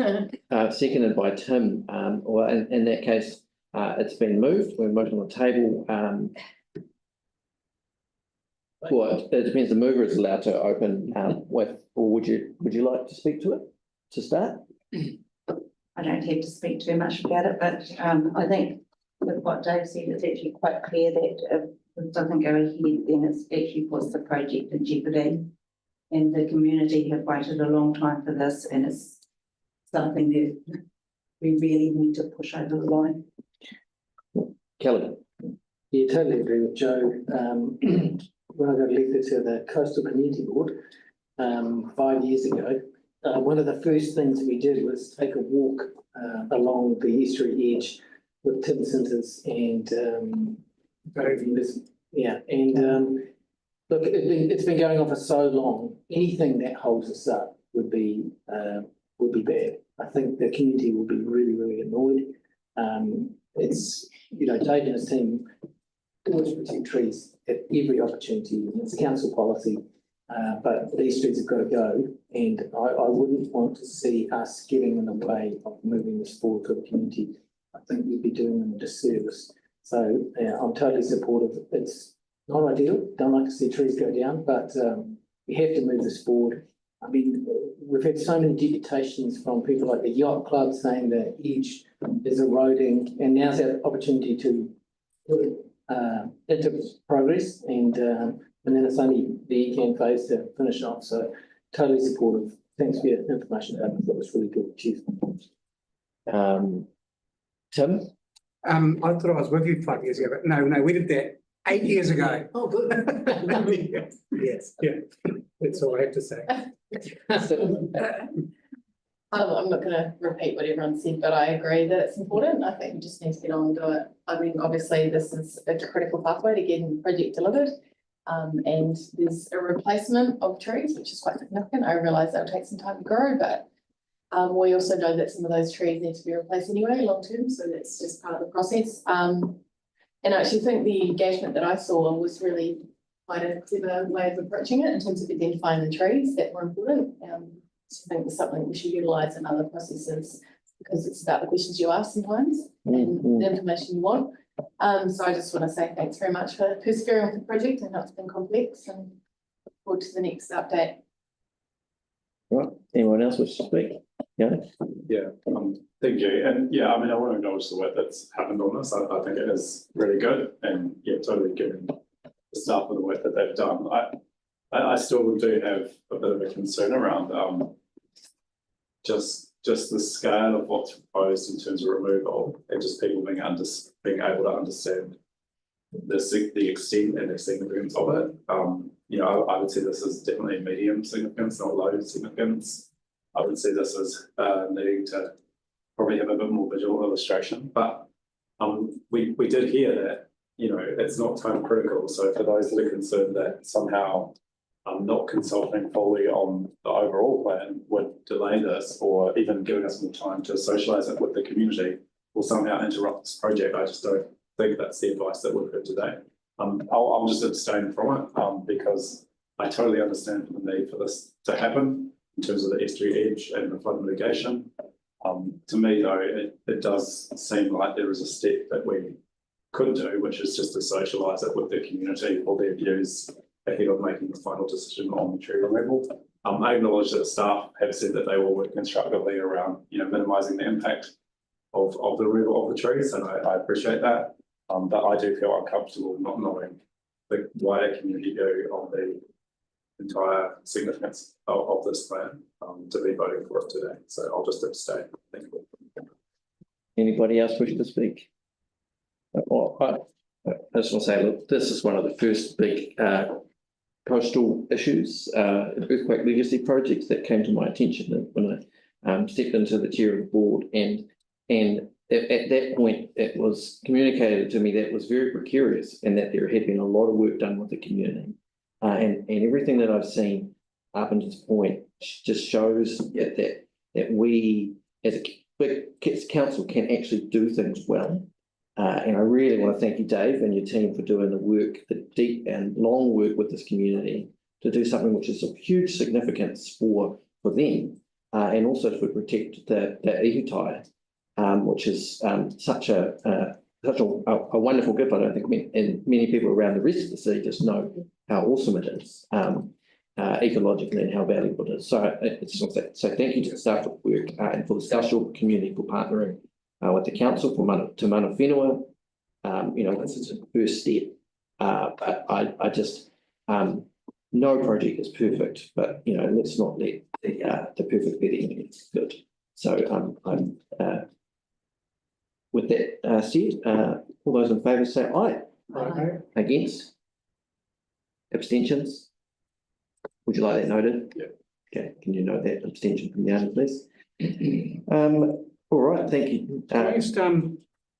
A: Seconded by Tim. Or in that case, it's been moved. We're moved on the table. Well, it depends. The mover is allowed to open with, or would you like to speak to it to start?
F: I don't have to speak too much about it, but I think with what Dave said, it's actually quite clear that if it doesn't go ahead, then it's actually puts the project in jeopardy. And the community have waited a long time for this, and it's something that we really need to push over the line.
A: Kelly.
B: Yeah, totally agree with Joe. When I got elected to the Coastal Community Board 5 years ago, one of the first things we did was take a walk along the estuary edge with Tim Sinters and look, it's been going on for so long. Anything that holds us up would be bad. I think the community will be really, really annoyed. It's, Dave and his team always protect trees at every opportunity. It's a council policy, but these trees have got to go. And I wouldn't want to see us getting in the way of moving this forward to the community. I think we'd be doing them a disservice. So I'm totally supportive. It's not ideal. Don't like to see trees go down, but we have to move this forward. I mean, we've had so many deputations from people like the yacht club saying the edge is eroding, and now's our opportunity to put into progress and then it's only the ECAN phase to finish off, so totally supportive. Thanks for your information, Adam. That was really good. Cheers.
A: Tim?
M: I thought I was with you 5 years ago, but no, we did that 8 years ago.
B: Oh, good.
M: Yes, yeah, that's all I have to say.
C: I'm not gonna repeat what everyone said, but I agree that it's important. I think we just need to get on and do it. I mean, obviously, this is a critical pathway to getting the project delivered. And there's a replacement of trees, which is quite significant. I realise that'll take some time to grow, but we also know that some of those trees need to be replaced anyway, long term, so that's just part of the process. And I actually think the engagement that I saw was really quite a clever way of approaching it in terms of identifying the trees that were important. So I think it's something we should utilise in other processes because it's about the questions you ask sometimes and the information you want. So I just want to say thanks very much for persevering with the project. I know it's been complex and look forward to the next update.
A: Right, anyone else wish to speak? Yeah.
J: Yeah, thank you. And yeah, I mean, I want to acknowledge the work that's happened on this. I think it is really good and yeah, totally giving the staff for the work that they've done. I still do have a bit of a concern around just the scale of what's proposed in terms of removal and just people being able to understand the extent and the significance of it. You know, I would say this is definitely medium significance, not low significance. I would see this as needing to probably have a bit more visual illustration, but we did hear that, you know, it's not time critical. So for those that are concerned that somehow not consulting fully on the overall plan would delay this or even giving us more time to socialise it with the community will somehow interrupt this project, I just don't think that's the advice that we've heard today. I'll just abstain from it because I totally understand the need for this to happen in terms of the estuary edge and the flood mitigation. To me though, it does seem like there is a step that we could do, which is just to socialise it with the community for their views ahead of making the final decision on the tree removal. I acknowledge that staff have said that they will work constructively around, you know, minimising the impact of the removal of the trees, and I appreciate that. But I do feel uncomfortable not knowing the wider community view on the entire significance of this plan to be voting for it today. So I'll just abstain. Thank you.
A: Anybody else wish to speak? Well, I just want to say, look, this is one of the first big coastal issues, earthquake legacy projects that came to my attention when I stepped into the chair of the board, and at that point it was communicated to me that it was very precarious and that there had been a lot of work done with the community, and everything that I've seen up until this point just shows that we as a big council can actually do things well. And I really want to thank you, Dave, and your team for doing the work, the deep and long work with this community to do something which is of huge significance for them, and also to protect the ihutai, which is such a wonderful gift. I don't think many people around the rest of the sea just know how awesome it is ecologically and how valuable it is. So so thank you to the staff for the work and for the South Shore community for partnering with the council for Mana Whenua. You know, this is a first step, but I just no project is perfect, but you know, let's not let the perfect be the enemy. Good. So I'm with that said, all those in favour say aye.
M: Aye.
A: Against? Abstentions? Would you like that noted?
J: Yeah.
A: Okay, can you note that abstention from the other, please? All right, thank you.
M: Can I just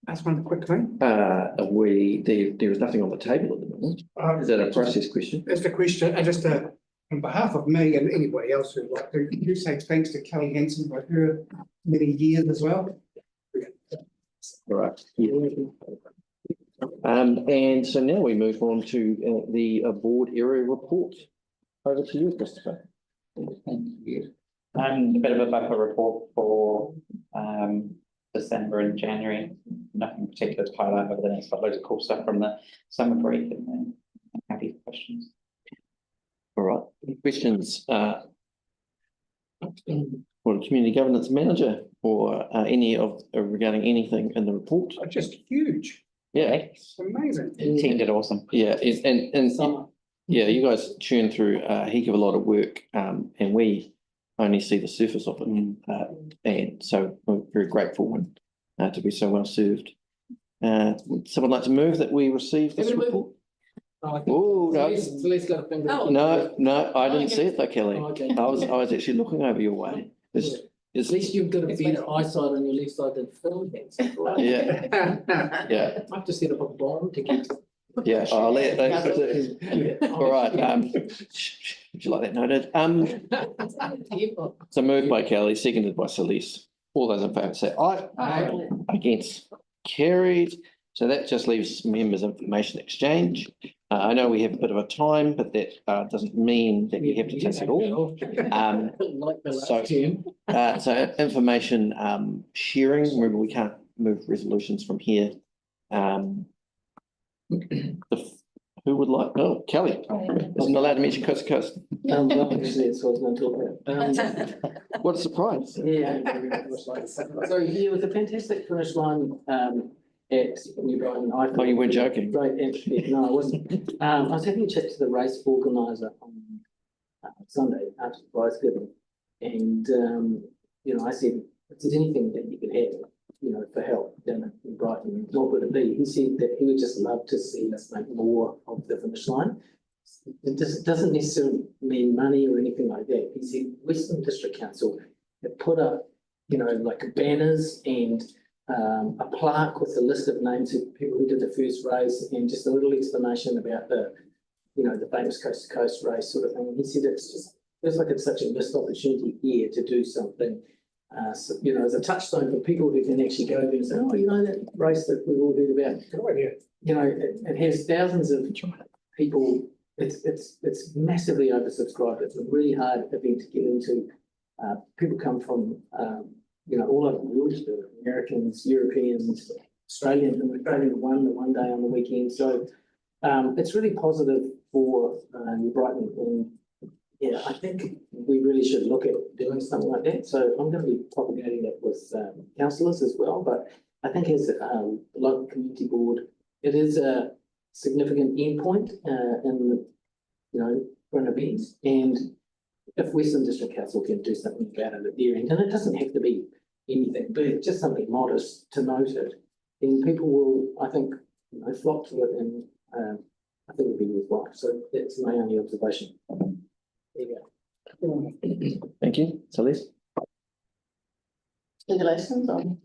M: ask one quick thing?
A: There is nothing on the table at the moment. Is that a process question?
M: Just a question, just on behalf of me and anybody else who'd like to, could you say thanks to Kelly Hansen for her many years as well?
A: All right. Yeah. And so now we move on to the board area report. Over to you, Christopher.
P: Thank you. A bit of a buffer report for December and January. Nothing particular to highlight over the next, but loads of cool stuff from the summer break, and then I'm happy for questions.
A: All right. Any questions for the community governance manager or any of regarding anything in the report?
M: Just huge.
A: Yeah,
M: Amazing.
P: Attended awesome.
A: yeah, yeah, you guys churn through a heck of a lot of work, and we only see the surface of it. And so we're very grateful and to be so well served. Would someone like to move that we receive this report? Oh, no.
B: Celeste got a finger.
A: No, I didn't see it though, Kelly.
B: Oh, okay.
A: I was actually looking over your way.
B: At least you've got a better eyesight on your left side than Phil has.
A: Yeah. Yeah.
B: I've just set up a bomb to get.
A: Yeah, I'll let all right, would you like that noted? So moved by Kelly, seconded by Celeste. All those in favour say aye.
B: Aye.
A: Against, carried. So that just leaves members' information exchange. I know we have a bit of a time, but that doesn't mean that you have to take it all.
B: Like the last term.
A: So information sharing, remember we can't move resolutions from here. Who would like, oh, Kelly, wasn't allowed to mention coast to coast.
B: Well, obviously, that's what I was going to talk about.
A: What a surprise.
B: Yeah. So yeah, it was a fantastic finish line at New Brighton.
A: Oh, you weren't joking?
B: Great entry. No, I wasn't. I was having a chat to the race organizer on Sunday after the prize giving. And, I said, if there's anything that you can have, for help down in Brighton, what would it be? He said that he would just love to see us make more of the finish line. It doesn't necessarily mean money or anything like that. He said Western District Council have put up, like banners and a plaque with a list of names of people who did the first race and just a little explanation about the famous coast to coast race sort of thing. And he said it feels like it's such a missed opportunity here to do something. As a touchstone for people who can actually go there and say, oh, that race that we've all heard about. It has thousands of people. It's massively oversubscribed. It's a really hard event to get into. People come from all over the world, Americans, Europeans, Australians, and Australians won the one day on the weekend. So it's really positive for New Brighton. And yeah, I think we really should look at doing something like that. So I'm going to be propagating that with councillors as well. But I think as a local community board, it is a significant endpoint in for an event. And if Western District Council can do something about it at their end, and it doesn't have to be anything big, just something modest to note it, then people will, I think, flock to it, and I think it'll be worthwhile. So that's my only observation. There you go.
A: Thank you, Celeste.
C: Congratulations on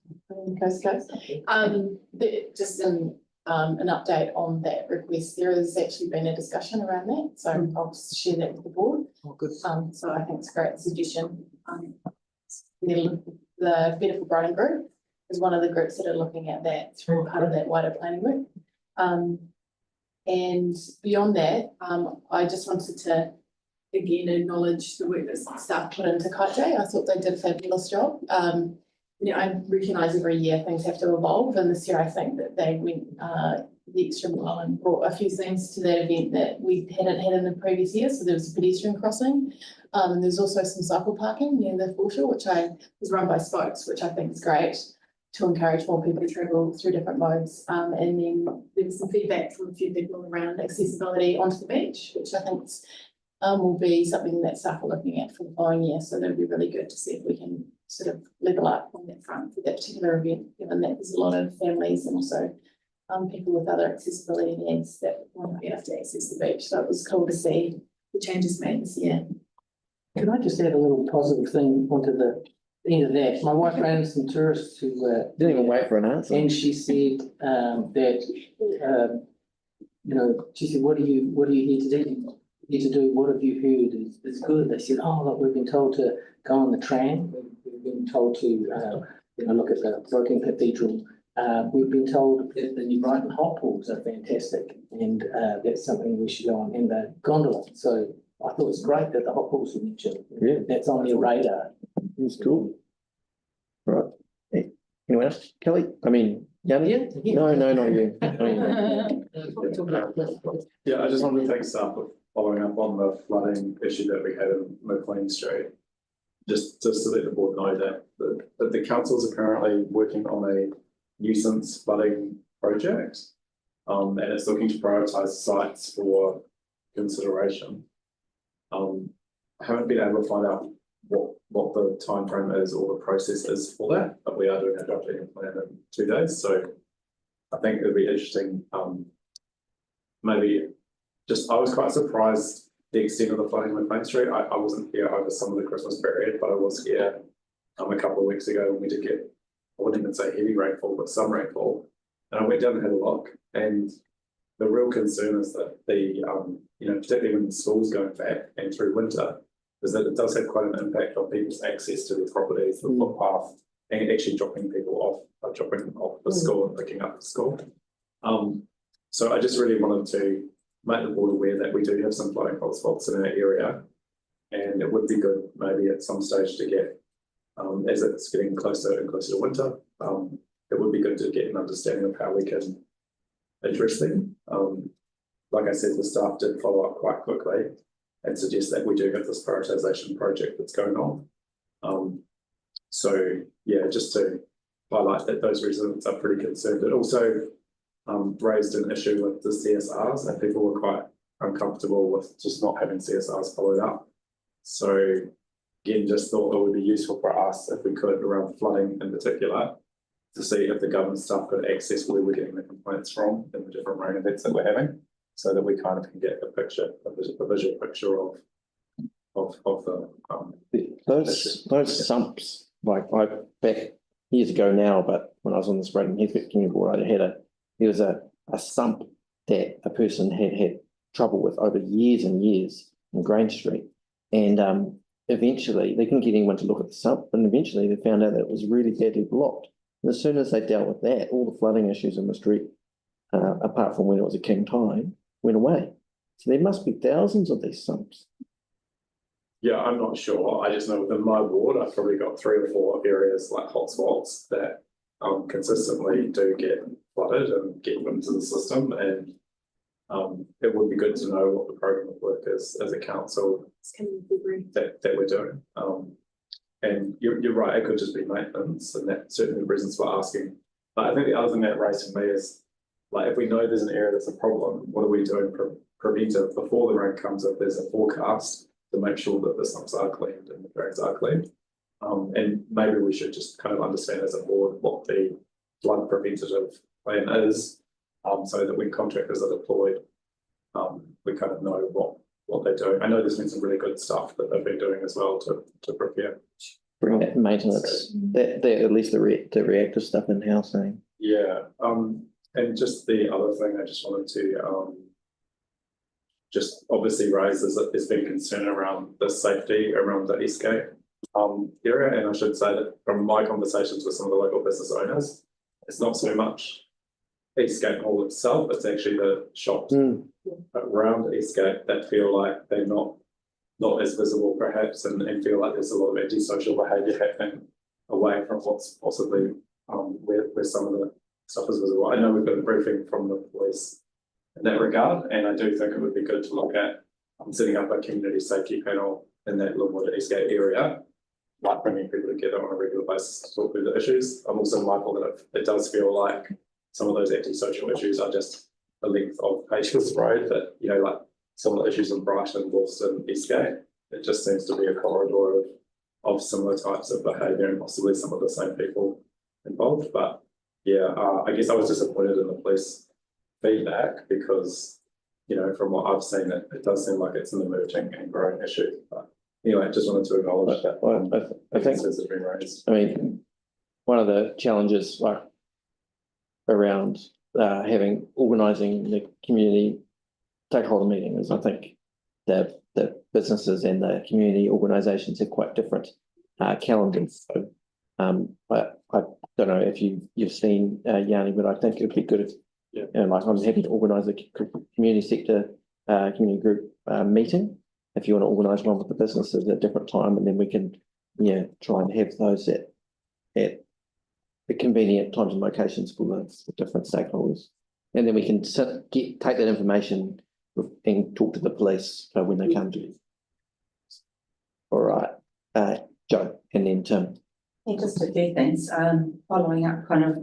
C: coast to coast. Just an update on that request. There has actually been a discussion around that, so I'll share that with the board.
B: Oh, good.
C: So I think it's a great suggestion. The Better for Brighton group is one of the groups that are looking at that through part of that wider planning work. And beyond that, I just wanted to again acknowledge the work that staff put into Kaite. I thought they did a fabulous job. I recognise every year things have to evolve, and this year I think that they went the extra mile and brought a few things to that event that we hadn't had in the previous year. So there was a pedestrian crossing, and there's also some cycle parking near the foreshore, which was run by Spokes, which I think is great to encourage more people to travel through different modes. And then there was some feedback from a few people around accessibility onto the beach, which I think will be something that staff are looking at for the following year. So that would be really good to see if we can sort of level up on that front for that particular event, given that there's a lot of families and also people with other accessibility needs that won't be able to access the beach. So it was cool to see the changes made this year.
B: Can I just add a little positive thing onto the end of that? My wife ran some tourists who
A: didn't even wait for an answer,
B: and she said that she said, "What are you here to do? What have you heard is good?" They said, "Oh, look, we've been told to go on the tram. We've been told to look at the Broken Cathedral. We've been told that the New Brighton hot pools are fantastic, and that's something we should go on, and the gondola." So I thought it was great that the hot pools were mentioned.
A: Yeah,
B: that's on your radar.
A: It's cool. Right. Hey, anyone else? Kelly? I mean, Yanni?
B: Yeah.
A: No, not you.
J: Yeah, I just wanted to thank staff for following up on the flooding issue that we had in McLean Street. Just to let the board know that the council's are currently working on a nuisance flooding project. and it's looking to prioritise sites for consideration. I haven't been able to find out what the timeframe is or the process is for that, but we are doing a drafting plan in 2 days, so I think it'll be interesting. Maybe just, I was quite surprised the extent of the flooding on Main Street. I wasn't here over some of the Christmas period, but I was here a couple of weeks ago when we did get, I wouldn't even say heavy rainfall, but some rainfall. And I went down and had a look, and the real concern is that the, particularly when the school's going back and through winter, is that it does have quite an impact on people's access to their properties, the footpath, and actually dropping people off, dropping them off the school and picking up the school. So I just really wanted to make the board aware that we do have some flooding hotspots in our area, and it would be good maybe at some stage to get, as it's getting closer and closer to winter, it would be good to get an understanding of how we can address them. Like I said, the staff did follow up quite quickly and suggest that we do have this prioritisation project that's going on. So yeah, just to highlight that those residents are pretty concerned. It also raised an issue with the CSRs, and people were quite uncomfortable with just not having CSRs followed up. So again, just thought it would be useful for us if we could, around flooding in particular, to see if the government staff could access where we're getting the complaints from in the different rain events that we're having, so that we kind of can get a picture, a visual picture of the
A: those sumps. Like I back years ago now, but when I was on the Spring Heathcote Community Board, there was a sump that a person had trouble with over years and years in Grange Street, and eventually they couldn't get anyone to look at the sump, and eventually they found out that it was really badly blocked. And as soon as they dealt with that, all the flooding issues in the street, apart from when it was a king time, went away. So there must be thousands of these sumps.
J: Yeah, I'm not sure. I just know within my ward, I've probably got 3 or 4 areas like hotspots that consistently do get flooded and get into the system, and it would be good to know what the program of work is as a council that we're doing. And you're right, it could just be maintenance, and that's certainly the reasons for asking. But I think the other thing that raised for me is, like, if we know there's an area that's a problem, what are we doing preventive before the rain comes? If there's a forecast, to make sure that the sumps are cleaned and the drains are cleaned. And maybe we should just kind of understand as a board what the flood preventative plan is, so that when contractors are deployed, we kind of know what they're doing. I know there's been some really good stuff that they've been doing as well to prepare.
A: Bring that maintenance, that at least the reactive stuff in house.
J: Yeah. And just the other thing I just wanted to just obviously raise is that there's been concern around the safety around the Eastgate area, and I should say that from my conversations with some of the local business owners, it's not so much Eastgate Hall itself, it's actually the shops around Eastgate that feel like they're not as visible perhaps, and feel like there's a lot of antisocial behaviour happening away from what's possibly where some of the stuff is visible. I know we've got a briefing from the police in that regard, and I do think it would be good to look at setting up a community safety panel in that Linwood Eastgate area, like bringing people together on a regular basis to talk through the issues. I'm also mindful that it does feel like some of those antisocial issues are just the length of Pages Road, that, like some of the issues in Brighton, Wolston, Eastgate, it just seems to be a corridor of similar types of behaviour and possibly some of the same people involved. But yeah, I guess I was disappointed in the police feedback because, from what I've seen, it does seem like it's an emerging and growing issue. But anyway, just wanted to acknowledge that.
A: Well, I think
J: it's been raised.
A: I mean, one of the challenges around organising the community stakeholder meetings, I think the businesses and the community organisations have quite different calendars. So, but I don't know if you've seen Yanni, but I think it'd be good if, I'm happy to organise a community sector community group meeting if you want to organise one with the businesses at a different time, and then we can try and have those at the convenient times and locations for the different stakeholders, and then we can take that information and talk to the police when they come to you. All right, Joe, and then Tim.
F: Yeah, just a few things. Following up, kind of,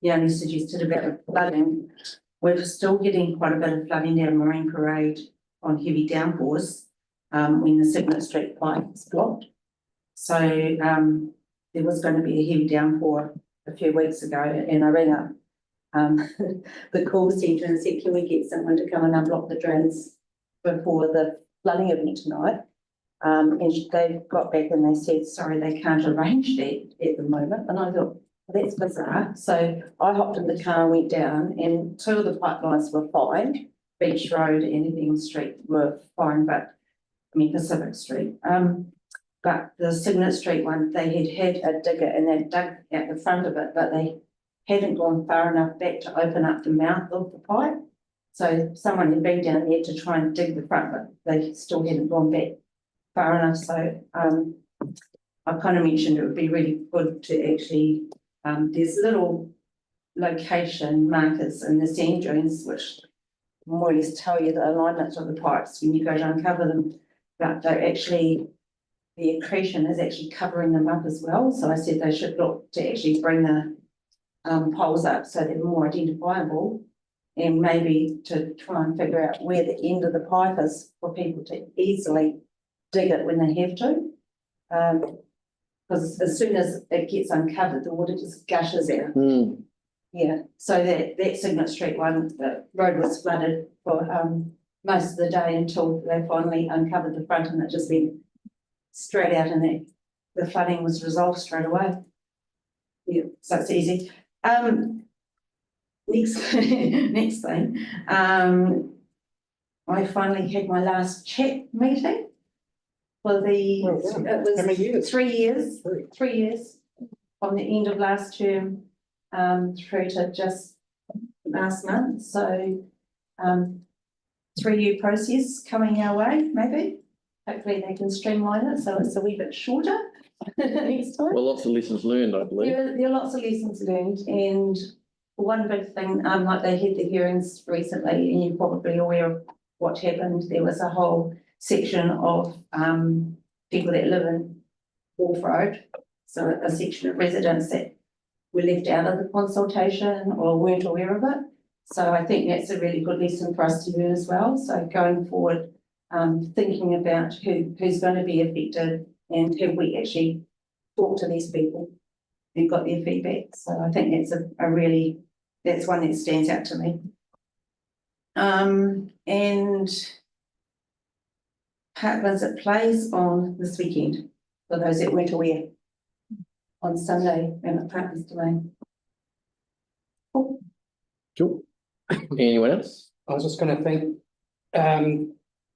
F: Yanni suggested about flooding. we're still getting quite a bit of flooding down Marine Parade on heavy downpours, when the Signet Street pipe is blocked. So, there was going to be a heavy downpour a few weeks ago, and I rang up the call centre and said, can we get someone to come and unblock the drains before the flooding event tonight? And they got back and they said, sorry, they can't arrange that at the moment. And I thought, well, that's bizarre. So I hopped in the car and went down, and two of the pipelines were fine. Beach Road and Epping Street were fine, Pacific Street. But the Signet Street one, they had a digger and they dug out the front of it, but they hadn't gone far enough back to open up the mouth of the pipe. So someone had been down there to try and dig the front, but they still hadn't gone back far enough. So I kind of mentioned it would be really good to actually, there's little location markers in the sand dunes which more or less tell you the alignment of the pipes when you go to uncover them, but they're actually, the accretion is actually covering them up as well. So I said they should look to actually bring the poles up so they're more identifiable, and maybe to try and figure out where the end of the pipe is for people to easily dig it when they have to. Because as soon as it gets uncovered, the water just gushes out. Yeah, so that Signet Street one, the road was flooded for most of the day until they finally uncovered the front, and it just went straight out, and the flooding was resolved straight away. Yeah, so it's easy. Next, next thing, I finally had my last chat meeting for the, it was
M: How many years?
F: 3 years, 3 years from the end of last term through to just last month. So 3-year process coming our way, maybe. Hopefully they can streamline it so it's a wee bit shorter next time.
A: Well, lots of lessons learned, I believe.
F: There are lots of lessons learned, and one big thing, like they had the hearings recently, and you're probably aware of what happened. There was a whole section of people that live in Wharf Road, so a section of residents that were left out of the consultation or weren't aware of it. So I think that's a really good lesson for us to learn as well. So going forward, thinking about who's going to be affected, and have we actually talked to these people and got their feedback. So I think that's a really, that's one that stands out to me. And Parklands, it plays on this weekend, for those that weren't aware, on Sunday and at Parklands Domain.
A: Cool. Anyone else?
M: I was just gonna think,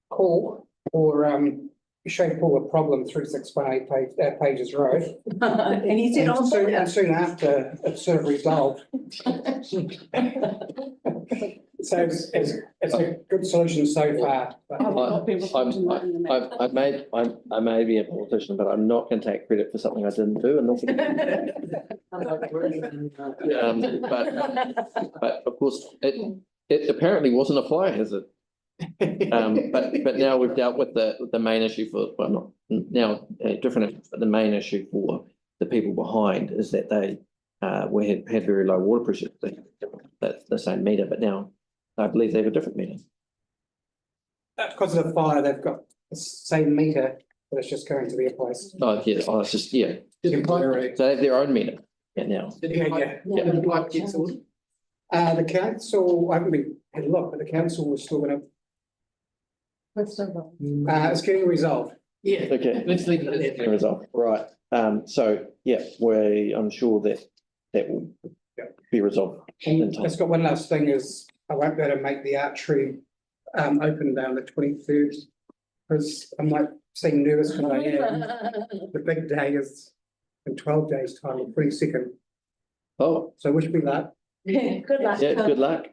M: Paul, or show Paul a problem 3618 Pages Road.
F: And he said,
M: And soon after, it's sort of resolved. So it's a good solution so far. but-
A: I may be a politician, but I'm not going to take credit for something I didn't do. And not but of course, it apparently wasn't a fire hazard. But now we've dealt with the main issue for, well, not now a different issue, but the main issue for the people behind is that they had very low water pressure. That's the same meter, but now I believe they have a different meter.
M: Because of the fire, they've got the same meter, but it's just going to be replaced.
A: Oh, yeah, oh, it's just, yeah. So they have their own meter now.
M: Yeah.
I: Yeah.
M: The council, I haven't had a look, but the council was still gonna, it's getting resolved.
A: Yeah. Okay. Let's leave it as a result. Right. So yeah, I'm sure that will be resolved in
M: And
A: time.
M: it's got one last thing is, I won't be able to make the archery open down the 23rd. Because I'm like saying nervous when I am. The big day is in 12 days' time, the 22nd.
A: Oh,
M: So wish me luck.
F: Good luck.
A: yeah, good luck.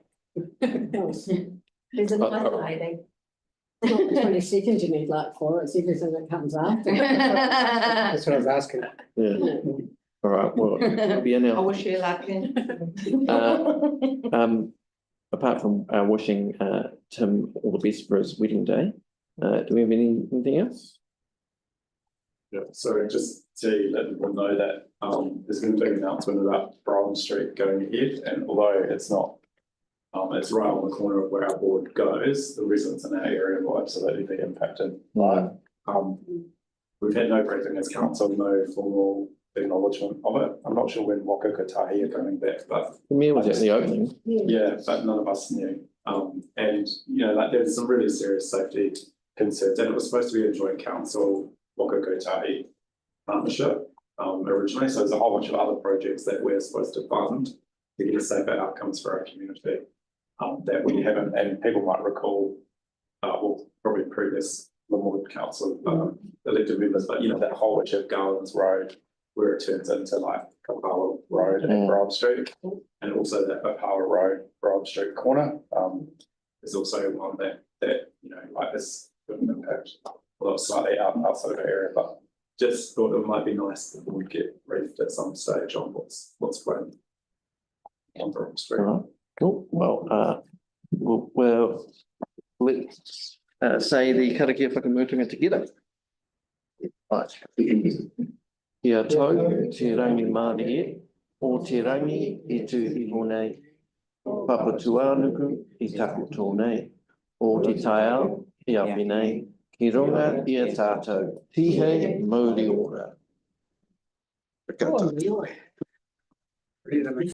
I: There's a night lady. Not the 22nd you need luck for, it's everything that comes after.
M: That's what I was asking.
A: Yeah. All right. Well, it'll be
F: I
A: announced.
F: wish you luck then.
A: Apart from wishing Tim all the best for his wedding day, do we have anything else?
J: Yeah, so just to let people know that there's been a big announcement about Brown Street going ahead, and although it's not It's right on the corner of where our board goes. The residents in our area will absolutely be impacted.
A: Right.
J: We've had no briefing as council, no formal acknowledgement of it. I'm not sure when Waka Kotahi are coming back, but
A: The mayor was at the opening.
J: yeah, but none of us knew. And you know, like there's some really serious safety concerns, and it was supposed to be a joint council Waka Kotahi partnership originally. So there's a whole bunch of other projects that we're supposed to fund to get safer outcomes for our community that we haven't. And people might recall, well, probably previous Linwood Council elected members, but you know that whole bunch of Garlands Road where it turns into like Kapala Road and Broad Street, and also that Kapala Road, Broad Street corner. There's also one that you know like this could impact, although it's slightly outside of our area, but just thought it might be nice that we get briefed at some stage on what's planned on Broad Street.
A: Right. Cool. Well, let's say the karakia whakamutunga together. Right. Kia tau, te rangi māne e, o te rangi e tu I honei, papatuanuku I taku tōnei, o te taiao I awhi nei, ki runga I a tātou, tihei mauri ora.
M: Oh, really? Ready to make